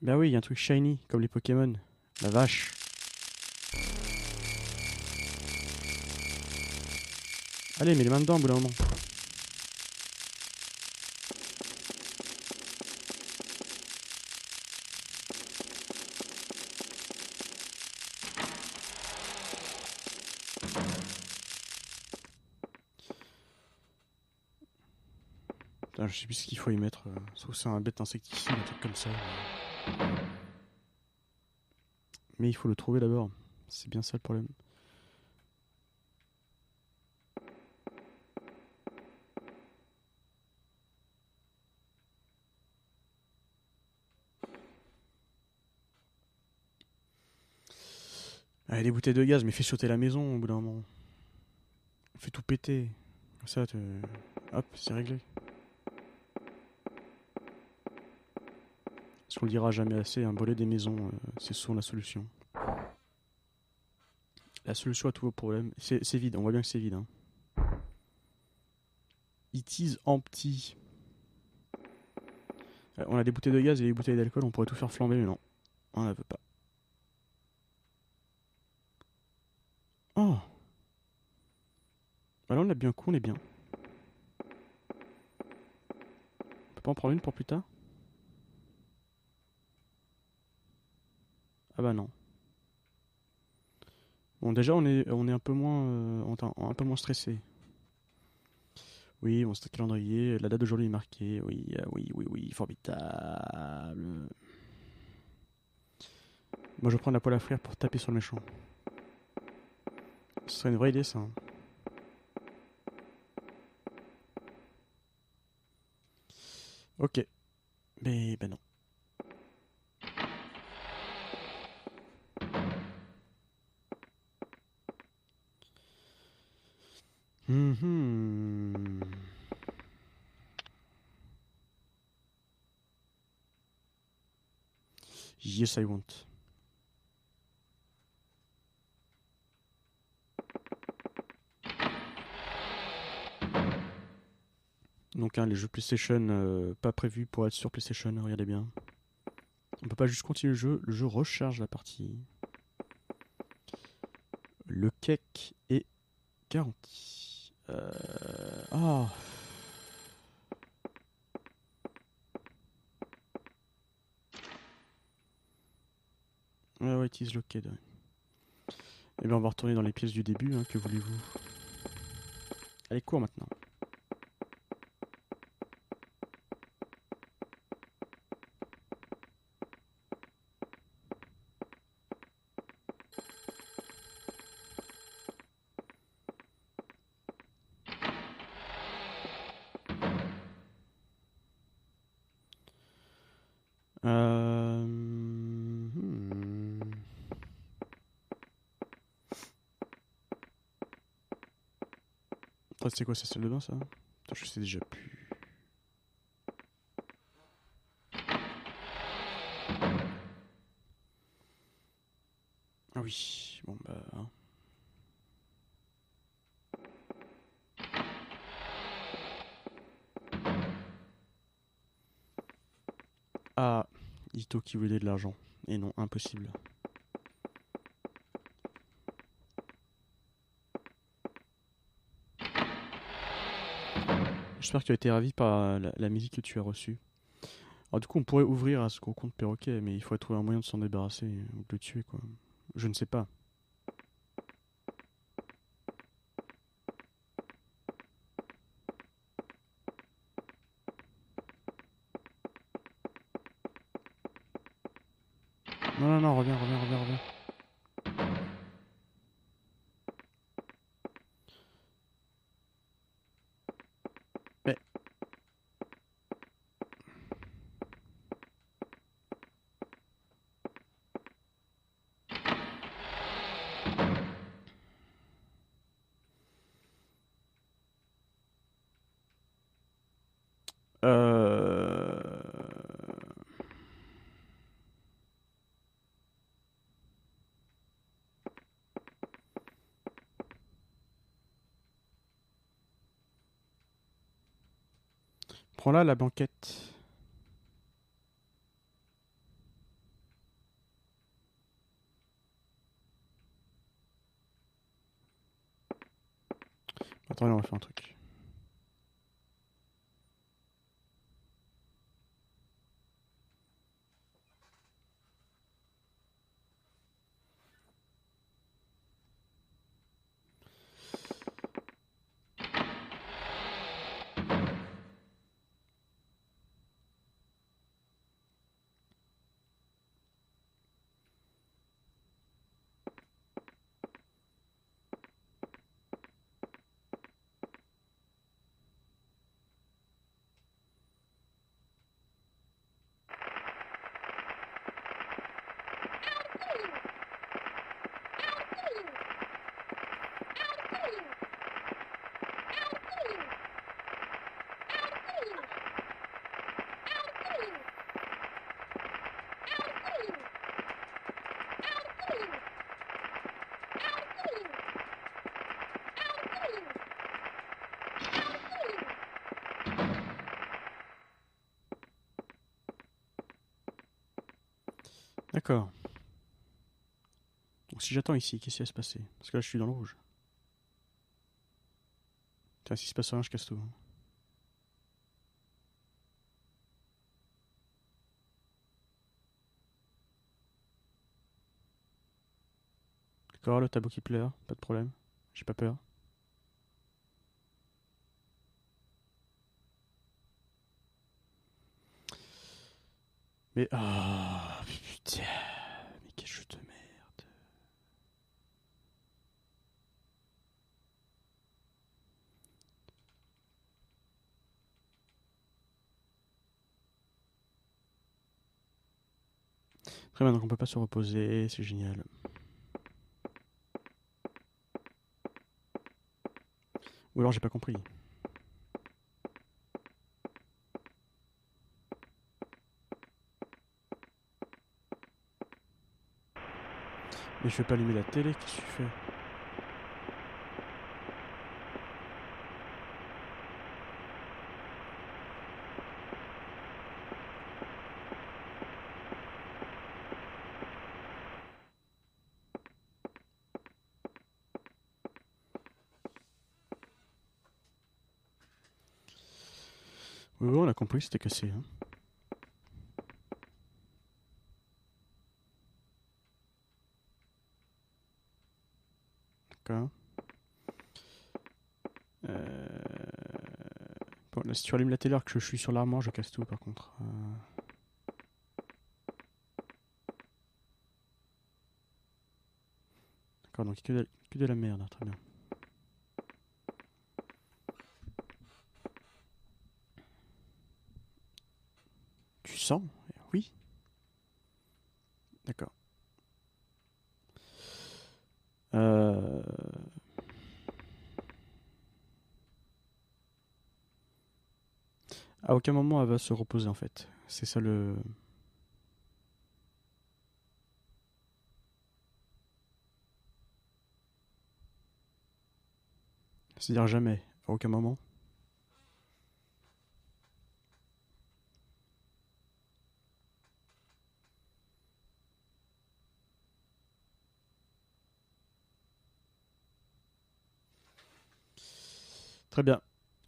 Bah oui, il y a un truc shiny, comme les Pokémon. La vache. Allez, mets les mains dedans au bout d'un moment. Putain, je sais plus ce qu'il faut y mettre. Sauf que c'est un bête insecticide, un truc comme ça. Mais il faut le trouver d'abord. C'est bien ça le problème. Allez, des bouteilles de gaz, mais fais sauter la maison au bout d'un moment. Fais tout péter. Ça, hop, c'est réglé. Parce qu'on le dira jamais assez, un volet des maisons, c'est souvent la solution. La solution à tous vos problèmes. C'est vide, on voit bien que c'est vide. Hein. It is empty. On a des bouteilles de gaz et des bouteilles d'alcool, on pourrait tout faire flamber, mais non. On la veut pas. Oh! Bah là, on a bien coup, on est bien. On peut pas en prendre une pour plus tard? Ah bah non. Bon, déjà, on est un peu moins stressé. Oui, bon, c'est un calendrier. La date d'aujourd'hui est marquée. Oui, oui, formidable. Moi, je prends la poêle à frire pour taper sur le méchant. Ce serait une vraie idée, ça. Hein. Ok. Mais ben non. Mhm. Yes, I want. Donc, hein, les jeux PlayStation pas prévus pour être sur PlayStation, regardez bien. On peut pas juste continuer le jeu recharge la partie. Le cake est garanti. Ah. Ouais, it is locked. Et bien, on va retourner dans les pièces du début, hein, que voulez-vous. Allez, cours maintenant. Oh, c'est quoi, ça, salle de bain, ça? Putain, je sais déjà plus. Ah oui, bon bah... hein. Ah, Ito qui voulait de l'argent. Et non, impossible. J'espère que tu as été ravi par la musique que tu as reçue. Alors du coup, on pourrait ouvrir à ce gros compte perroquet, mais il faudrait trouver un moyen de s'en débarrasser ou de le tuer, quoi. Je ne sais pas. Non, non, non, reviens, reviens, reviens, reviens. Mais... Euh... Prends-la, la banquette. Attends, on va faire un truc. D'accord. Donc si j'attends ici, qu'est-ce qui va se passer? Parce que là, je suis dans le rouge. Tiens, s'il se passe rien, je casse tout. D'accord, le tableau qui pleure, pas de problème. J'ai pas peur. Mais... Ah, putain. Mais quel jeu de merde. Très bien, donc on peut pas se reposer, c'est génial. Ou alors j'ai pas compris. Mais je vais pas allumer la télé, qu'est-ce que tu fais? Oui, oui, on a compris, c'était cassé. Hein. D'accord. Bon, là, si tu allumes la télé alors que je suis sur l'armoire, je casse tout par contre. D'accord, donc que de la merde, très bien. Tu sens? Oui. D'accord. Euh... À aucun moment elle va se reposer en fait. C'est ça le. C'est-à-dire jamais, à aucun moment. Très bien.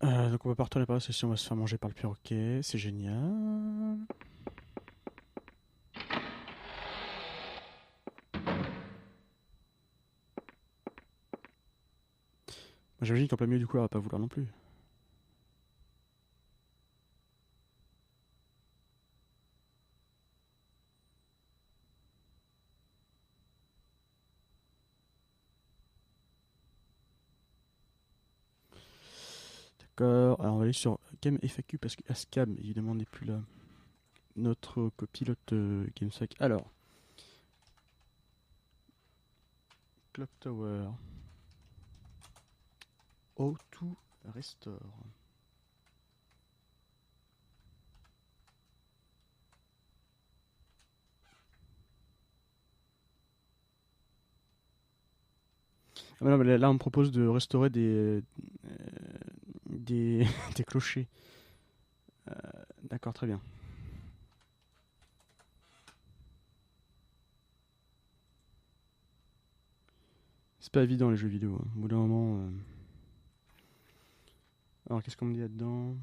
Donc on va pas retourner par la session, on va se faire manger par le perroquet, c'est génial. J'imagine qu'en plein milieu du coup elle va pas vouloir non plus. D'accord, alors on va aller sur Game FAQ parce que Ascam évidemment n'est plus là. Notre copilote GameSack. Alors, Clock Tower. How to restore. Ah, non, mais là, on me propose de restaurer des, des clochers. D'accord, très bien. C'est pas évident les jeux vidéo, hein. Au bout d'un moment. Alors, qu'est-ce qu'on me dit là-dedans?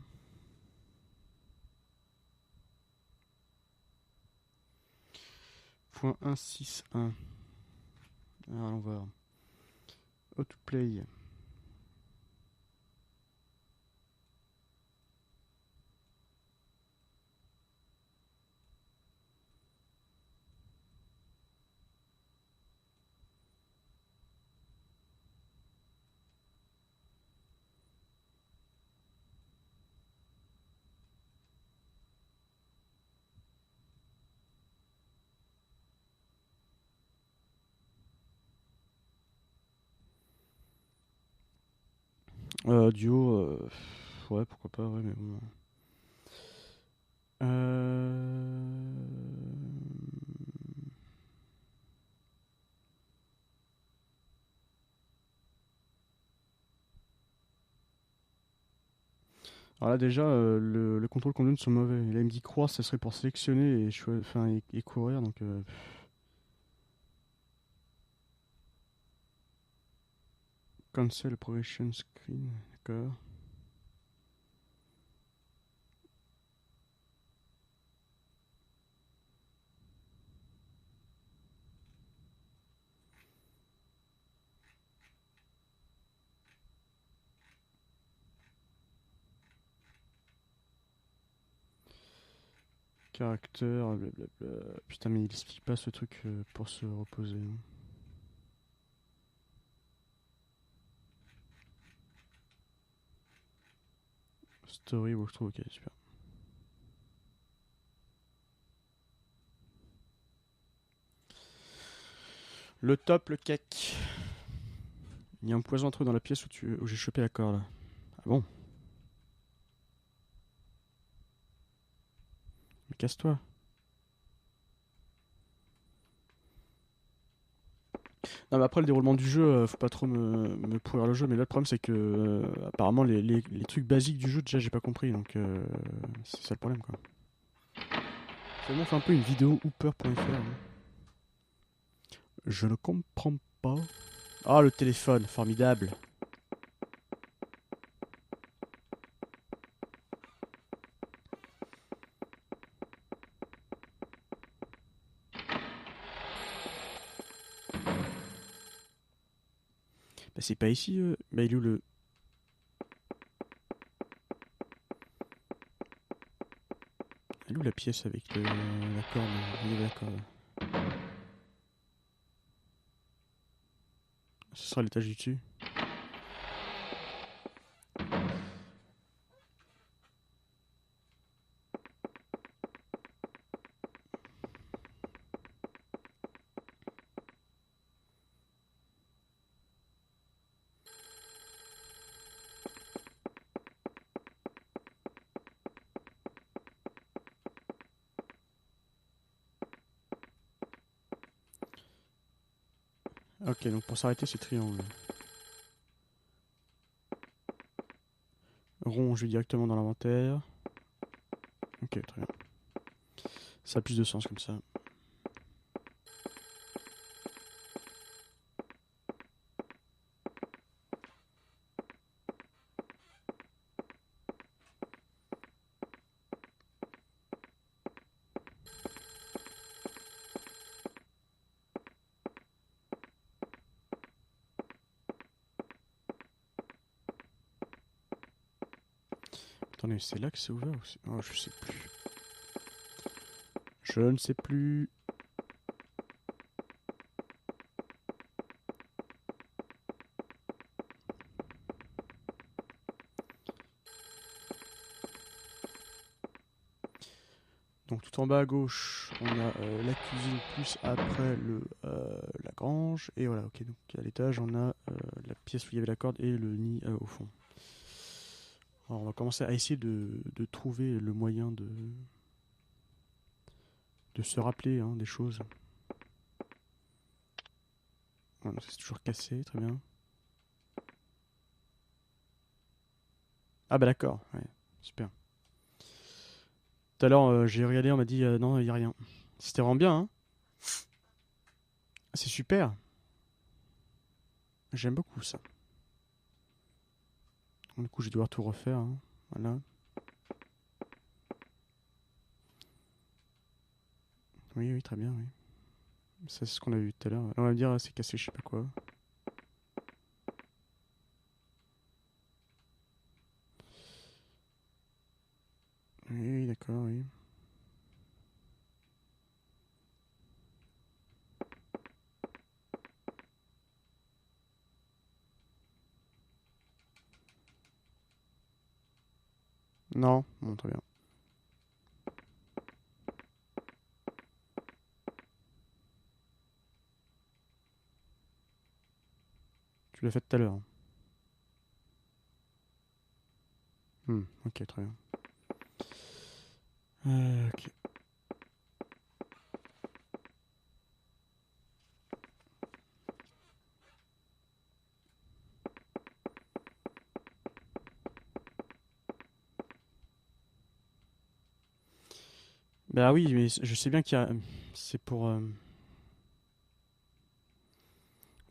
Point 1.6.1. Alors, allons voir. How to play. Duo, ouais, pourquoi pas, ouais, mais bon. Euh... Alors là, déjà, le contrôle qu'on donne sont mauvais. Là, il me dit croire, ça serait pour sélectionner enfin, et courir, donc. Cancel progression screen, d'accord. Caractère, blablabla. Putain, mais il explique pas ce truc pour se reposer, hein. Story, walkthrough, ok, super. Le top, le cake. Il y a un poison entré dans la pièce où j'ai chopé la corde. Ah bon? Mais casse-toi. Non, mais après, le déroulement du jeu, faut pas trop me pourrir le jeu. Mais là, le problème, c'est que apparemment, les trucs basiques du jeu, déjà, j'ai pas compris. Donc, c'est ça le problème, quoi. Seulement, on fait un peu une vidéo hooper.fr, hein. Je ne comprends pas. Ah, le téléphone, formidable. Bah, c'est pas ici. Bah, il est où le. Elle est où la pièce avec la corde? Il y avait la corde. Ce sera l'étage du dessus. Ok, donc pour s'arrêter, c'est triangle. Rond, je vais directement dans l'inventaire. Ok, très bien. Ça a plus de sens comme ça. Attendez, c'est là que c'est ouvert ou c'est... Oh, je sais plus. Je ne sais plus. Donc tout en bas à gauche, on a la cuisine plus après la grange. Et voilà, ok. Donc à l'étage, on a la pièce où il y avait la corde et le nid au fond. Alors on va commencer à essayer de trouver le moyen de se rappeler des choses. Voilà, c'est toujours cassé, très bien. Ah bah d'accord, ouais, super. Tout à l'heure, j'ai regardé, on m'a dit non, il n'y a rien. C'était vraiment bien, hein. C'est super. J'aime beaucoup ça. Du coup, je vais devoir tout refaire, hein. Voilà. Oui, oui, très bien, oui. Ça, c'est ce qu'on a vu tout à l'heure. On va me dire, c'est cassé, je sais pas quoi. Oui, oui, d'accord, oui. Non, bon, très bien. Tu l'as fait tout à l'heure. Ok, très bien. Ok. Bah oui, mais je sais bien qu'il y a. C'est pour.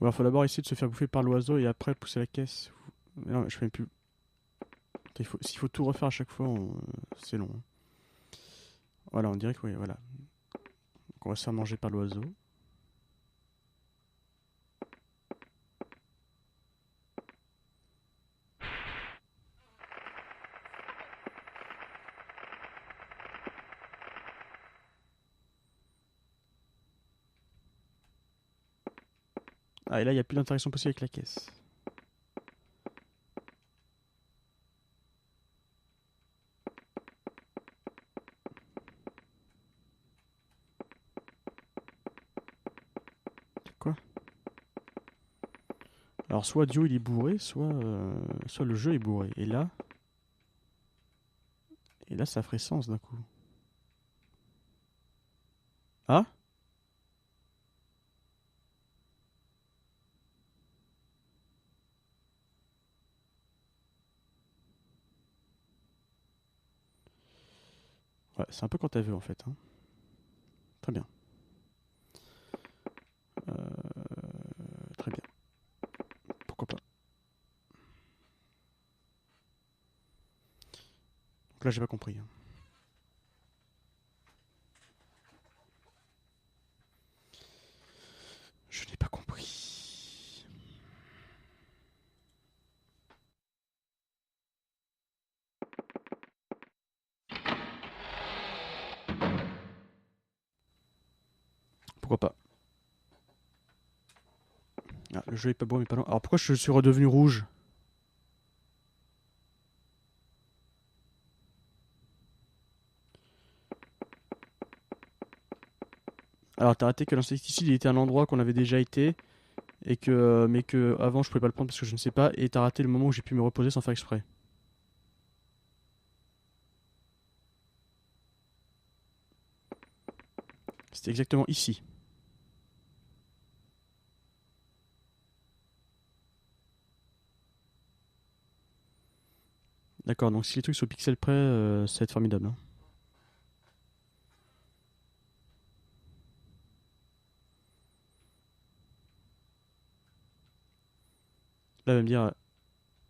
Alors, faut d'abord essayer de se faire bouffer par l'oiseau et après pousser la caisse. Mais non, je fais même plus. S'il faut tout refaire à chaque fois, c'est long, hein. Voilà, on dirait que oui, voilà. Donc, on va se faire manger par l'oiseau. Ah, et là, il n'y a plus d'interaction possible avec la caisse. Quoi? Alors, soit Dio il est bourré, soit le jeu est bourré. Et là, ça ferait sens d'un coup. Ah? Ouais, c'est un peu quand t'as vu en fait, hein. Très bien. Très bien. Pourquoi pas. Donc là, j'ai pas compris, hein. Je n'ai pas compris. Pourquoi pas. Ah, le jeu est pas beau, mais pas loin. Alors pourquoi je suis redevenu rouge? Alors t'as raté que l'insecticide il était à un endroit qu'on avait déjà été mais que avant je pouvais pas le prendre parce que je ne sais pas et t'as raté le moment où j'ai pu me reposer sans faire exprès. C'était exactement ici. D'accord, donc si les trucs sont au pixel près, ça va être formidable, hein. Là, elle va me dire,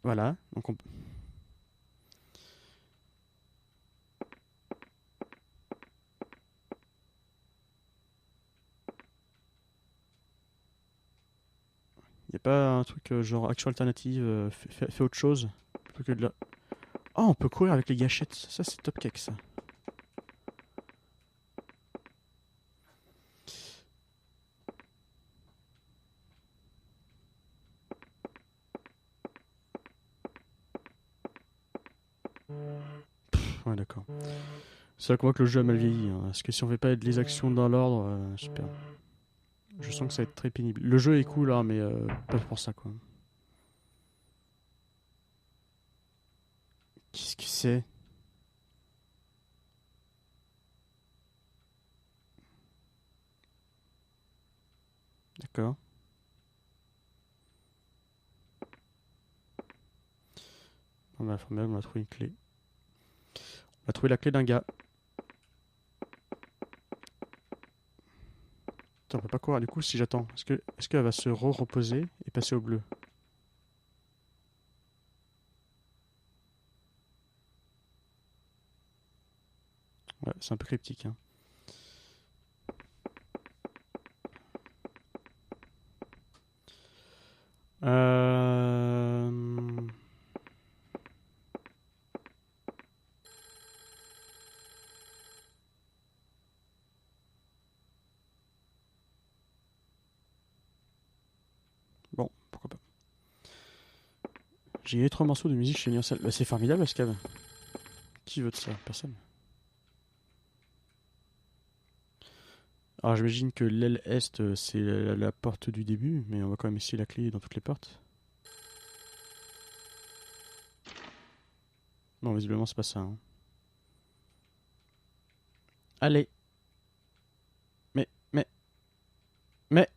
voilà, donc on... Y a pas un truc genre action alternative, fais autre chose, plutôt que de la... Oh, on peut courir avec les gâchettes, ça c'est top cake ça. Ouais, d'accord. C'est là qu'on voit que le jeu a mal vieilli, hein, parce que si on fait pas les actions dans l'ordre, super. Je sens que ça va être très pénible. Le jeu est cool, hein, mais pas pour ça, quoi. Qu'est-ce que c'est? D'accord. On va formidable, on a trouvé une clé. On a trouvé la clé d'un gars. Attends, on peut pas courir. Du coup, si j'attends, est-ce qu'elle va se reposer et passer au bleu? Ouais, c'est un peu cryptique, hein. Euh... Bon, pourquoi pas. J'ai gagné 3 morceaux de musique chez Universal. Bah, c'est formidable, Ascab. Qui veut de ça? Personne. Alors, j'imagine que l'aile est, c'est la porte du début, mais on va quand même essayer la clé dans toutes les portes. Non, visiblement, c'est pas ça, hein. Allez. Mais, mais, mais.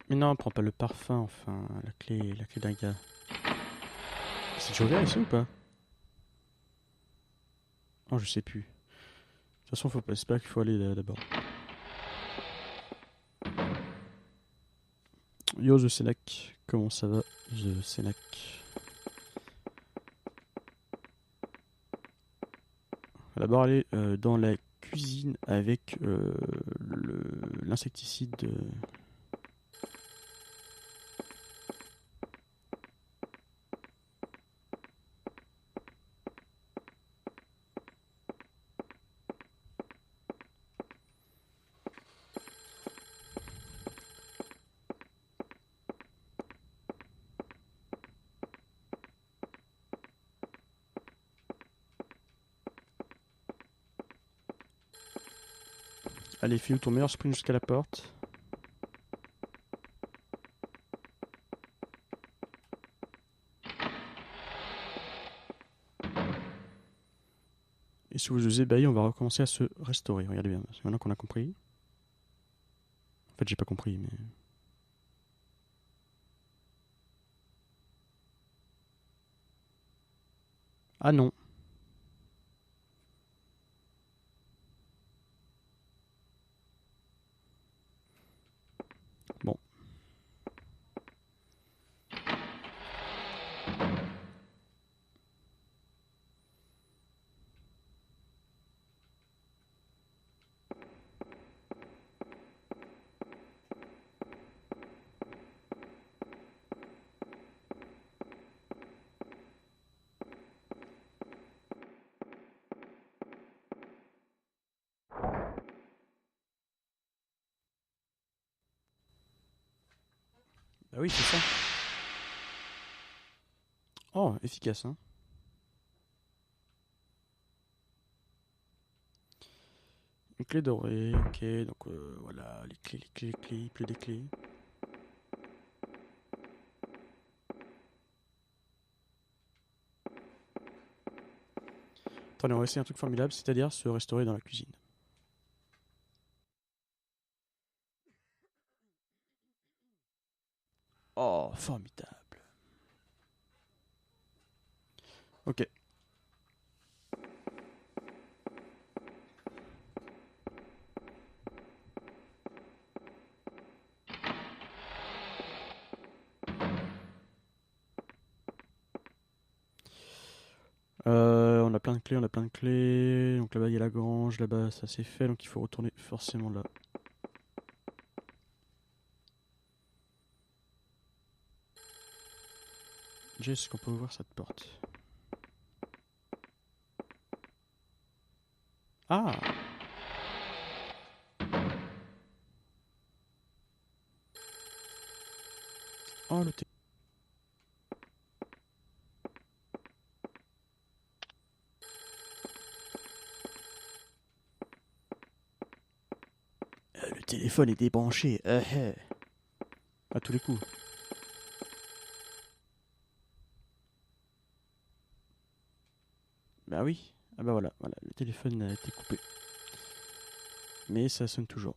Mais non, prends pas le parfum, enfin, la clé d'un gars. C'est déjà ouvert ici ou pas? Oh, je sais plus. De toute façon, faut pas, c'est pas qu'il faut aller là d'abord. Yo, The Senac, comment ça va, The Senac? On va d'abord aller dans la cuisine avec l'insecticide. Allez, fais-nous ton meilleur sprint jusqu'à la porte. Et si vous vous ébahis, on va recommencer à se restaurer. Regardez bien, c'est maintenant qu'on a compris. En fait, j'ai pas compris, mais... Ah non. Bon. Bah oui, c'est ça. Oh, efficace, hein. Une clé dorée, ok, donc voilà, les clés, les clés, les clés, il pleut des clés. Attendez, on va essayer un truc formidable, c'est-à-dire se restaurer dans la cuisine. Oh, formidable. Ok. On a plein de clés, on a plein de clés. Donc là-bas il y a la grange, là-bas ça c'est fait, donc il faut retourner forcément là. Jess, est-ce qu'on peut ouvrir cette porte? Ah! Oh le thé. Le téléphone est débranché. À tous les coups. Bah oui. Ah bah voilà, voilà, le téléphone a été coupé. Mais ça sonne toujours.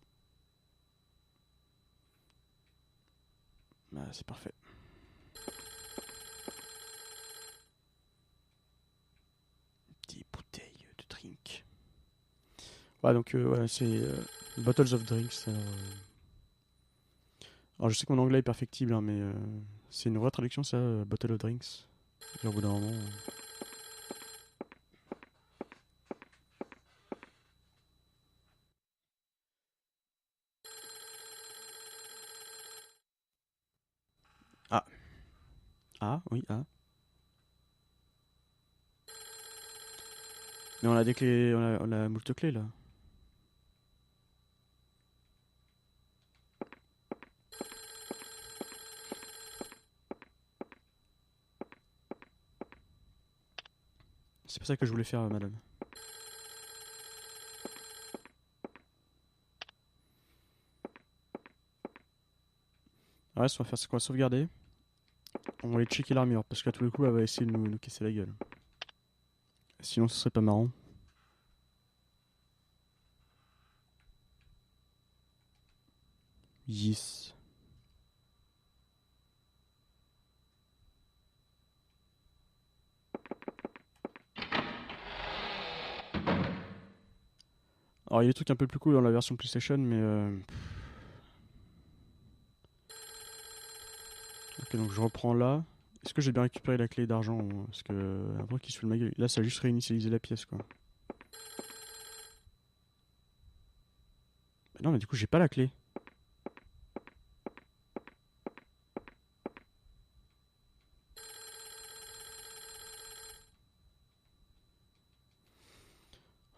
Bah c'est parfait. Des bouteilles de drink. Ouais donc ouais, c'est Bottles of Drinks. Alors je sais que mon anglais est perfectible, hein, mais c'est une vraie traduction ça, Bottle of Drinks. Et au bout d'un moment. Ah. Ah, oui, ah. Mais on a des clés, on a moult clés là. C'est pas ça que je voulais faire, madame. Ouais, ce qu'on va faire, c'est qu'on va sauvegarder. On va aller checker l'armure, parce qu'à tous les coups, elle va essayer de nous casser la gueule. Sinon, ce serait pas marrant. Yes. Alors, il y a des trucs un peu plus cool dans la version PlayStation, mais. Ok, donc je reprends là. Est-ce que j'ai bien récupéré la clé d'argent? Parce que. Après qu'il se fout de ma gueule. Là, ça a juste réinitialisé la pièce, quoi. Mais non, mais du coup, j'ai pas la clé.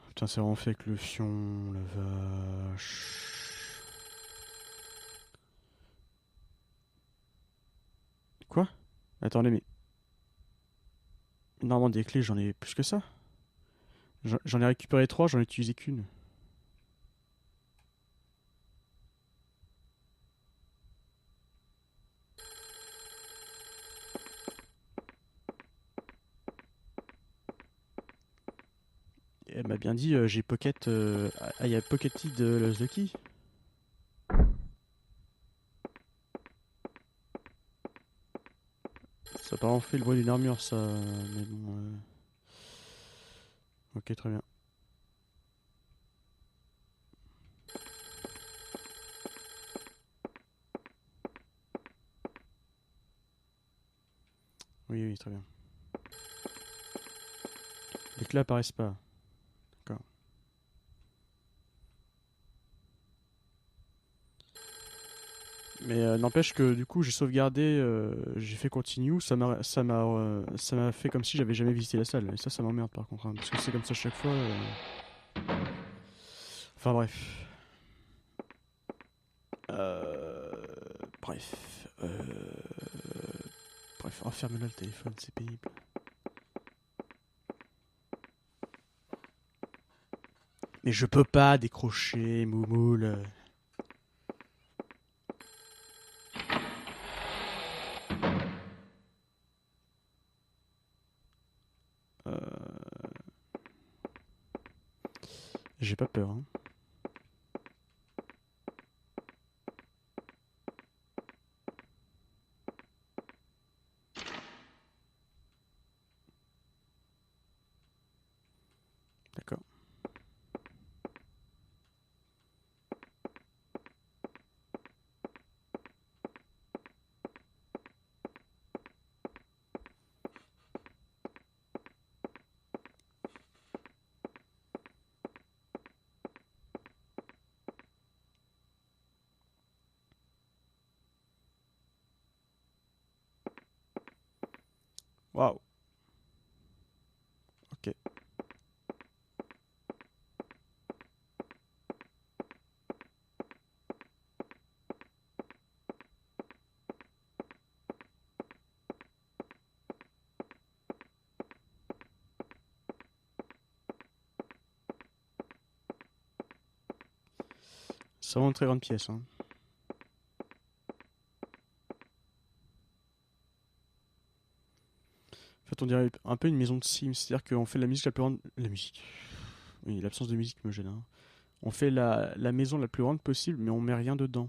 Putain, c'est vraiment fait avec le fion, la vache. Quoi? Attendez, mais. Normalement, des clés, j'en ai plus que ça. J'en ai récupéré 3, j'en ai utilisé qu'une. Elle m'a bien dit, j'ai pocket. Ah, il y a pocketed the key. Ça a pas vraiment fait le bruit d'une armure, ça. Mais bon. Ok, très bien. Oui, oui, très bien. Les clés apparaissent pas. D'accord. Mais n'empêche que du coup, j'ai sauvegardé, j'ai fait continue, ça m'a fait comme si j'avais jamais visité la salle. Et ça m'emmerde par contre, hein, parce que c'est comme ça chaque fois. Enfin bref. Euh, Bref. Bref, referme-le le téléphone, c'est pénible. Mais je peux pas décrocher, Moumoule. Euh, J'ai pas peur, hein. C'est vraiment une très grande pièce. Hein. En fait, on dirait un peu une maison de Sims. C'est-à-dire qu'on fait la musique la plus grande. La musique. Oui, l'absence de musique me gêne. Hein. On fait la maison la plus grande possible, mais on met rien dedans.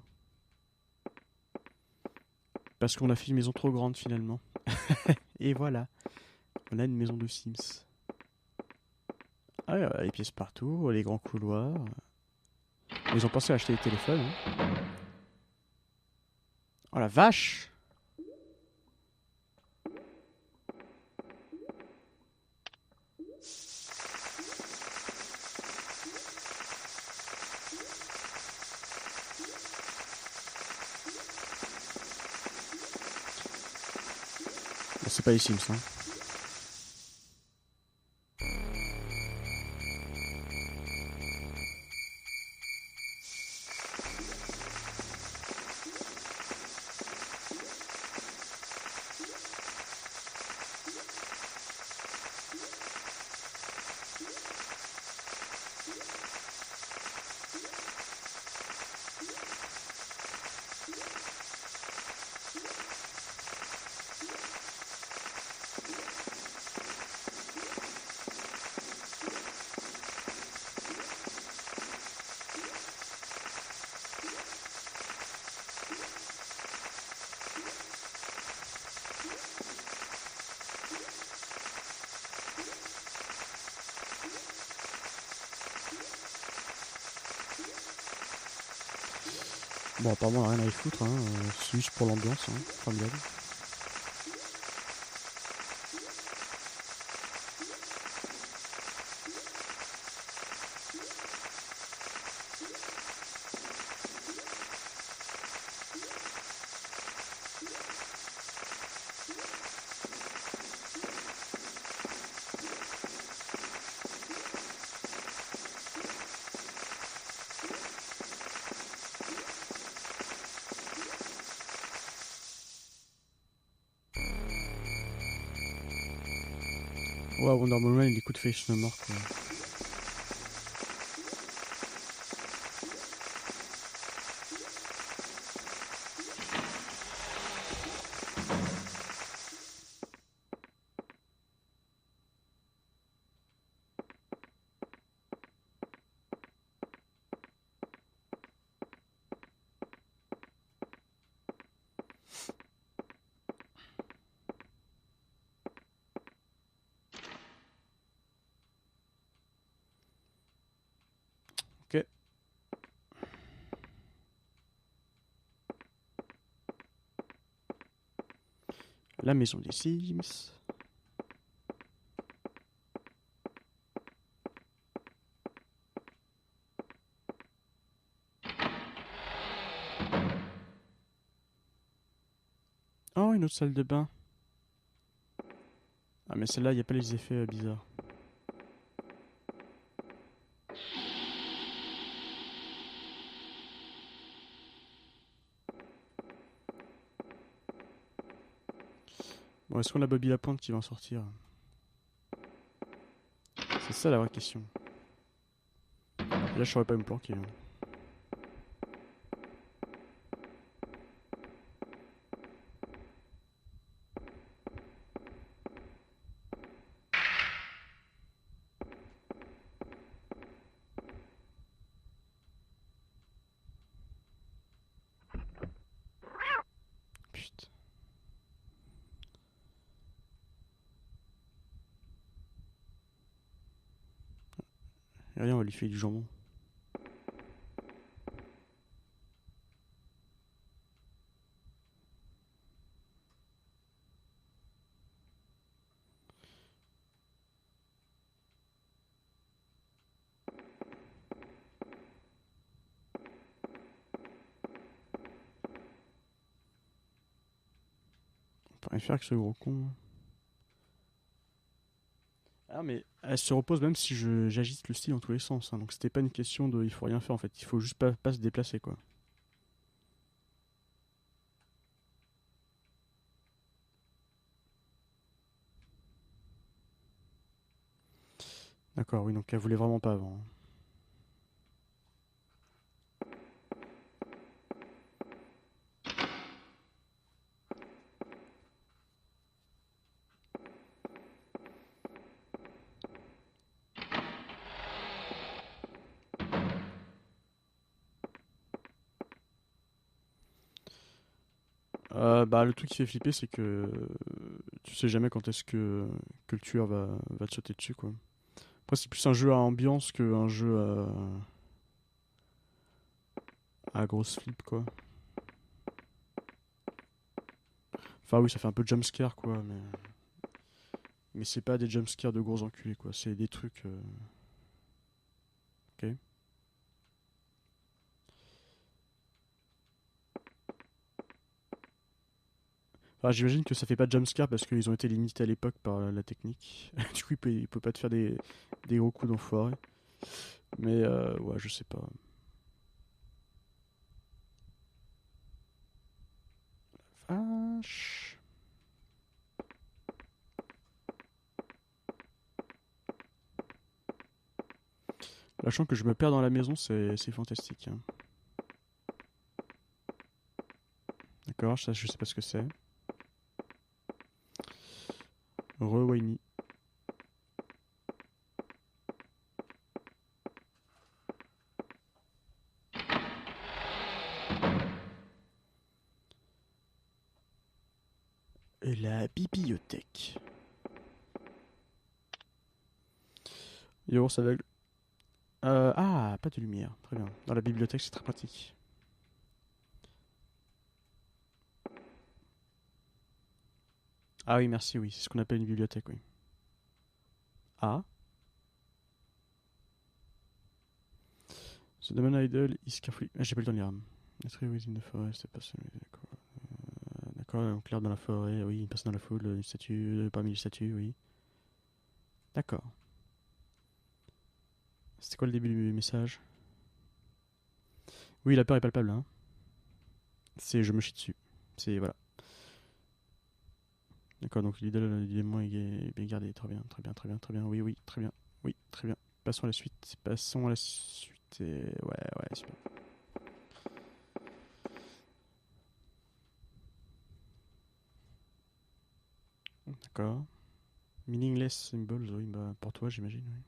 Parce qu'on a fait une maison trop grande finalement. Et voilà, on a une maison de Sims. Ah, les pièces partout, les grands couloirs. Ils ont pensé à acheter des téléphones. Hein. Oh la vache! Bon, c'est pas les Sims. Hein. Bon, apparemment, on a rien à y foutre. Hein. C'est juste pour l'ambiance. Hein. Formidable. Ouais, Wonder Woman, il écoute Face No More, quoi. Ok. La maison des Sims. Oh, une autre salle de bain. Ah, mais celle-là, il n'y a pas les effets bizarres. Bon, est-ce qu'on a Bobby Lapointe qui va en sortir? C'est ça la vraie question. Là, je saurais pas me planquer. Hein. Putain. Rien, on va lui faire du jambon. On peut rien faire avec ce gros con. Ah, mais elle se repose même si j'agite le style dans tous les sens. Hein. Donc c'était pas une question de il faut rien faire en fait. Il faut juste pas se déplacer quoi. D'accord, oui, donc elle voulait vraiment pas avant. Hein. Bah, le truc qui fait flipper, c'est que tu sais jamais quand est-ce que le tueur va te sauter dessus, quoi. Après, c'est plus un jeu à ambiance qu'un jeu à grosse flip, quoi. Enfin, oui, ça fait un peu jumpscare, quoi, mais c'est pas des jumpscares de gros enculés, quoi. C'est des trucs. Ok. Enfin, j'imagine que ça fait pas de jumpscare parce qu'ils ont été limités à l'époque par la technique. Du coup, il peut pas te faire des gros coups d'enfoiré. Mais ouais, je sais pas. Vache. Lâchant que je me perds dans la maison, c'est fantastique, hein. D'accord, ça je sais pas ce que c'est. Re-Winnie. Et la bibliothèque. Yaourt aveugle. Ah, pas de lumière. Très bien. Dans la bibliothèque, c'est très pratique. Ah oui, merci, oui. C'est ce qu'on appelle une bibliothèque, oui. Ah. The Demon Idol is carefully. Ah, j'ai pas le temps de lire. A tree within the forest, c'est pas celui. D'accord. D'accord, donc clair dans la forêt, oui, une personne dans la foule, une statue, parmi les statues, oui. D'accord. C'était quoi le début du message? Oui, la peur est palpable, hein. C'est je me chie dessus. C'est voilà. D'accord, donc l'idole du démon est bien gardé. Très bien, très bien, très bien, très bien. Oui, oui, très bien. Oui, très bien. Passons à la suite. Passons à la suite. Ouais, ouais, super. D'accord. Meaningless symbols, oui, bah pour toi, j'imagine, oui.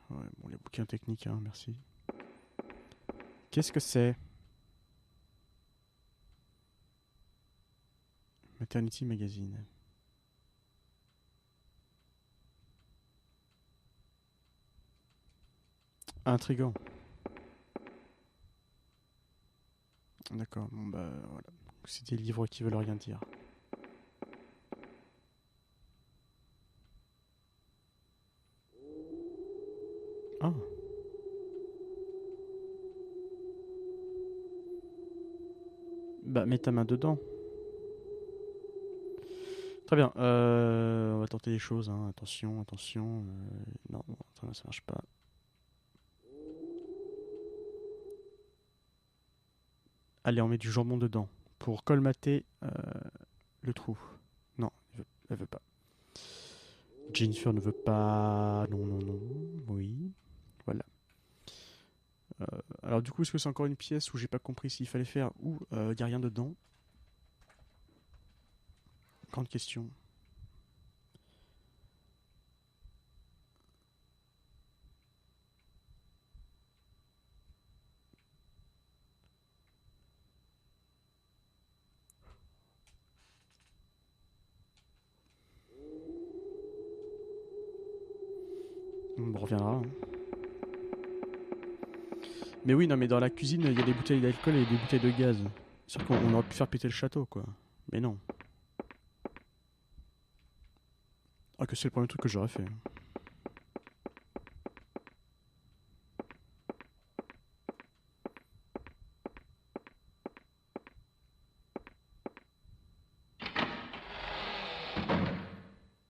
Ouais, bon, les bouquins techniques, hein, merci. Qu'est-ce que c'est? Maternity Magazine. Intriguant. D'accord, bon bah voilà. C'est des livres qui veulent rien dire. Ah, bah mets ta main dedans. Très bien, on va tenter les choses, hein. Attention, attention. Non, bon, ça marche pas. Allez, on met du jambon dedans pour colmater le trou. Non, elle veut pas. Jennifer ne veut pas. Non, non, non. Oui, voilà. Alors du coup, est-ce que c'est encore une pièce où j'ai pas compris s'il fallait faire ou il y a rien dedans? Grande question. On reviendra, hein. Mais oui, non, mais dans la cuisine, il y a des bouteilles d'alcool et des bouteilles de gaz. C'est sûr qu'on aurait pu faire péter le château, quoi. Mais non. Ah, que c'est le premier truc que j'aurais fait.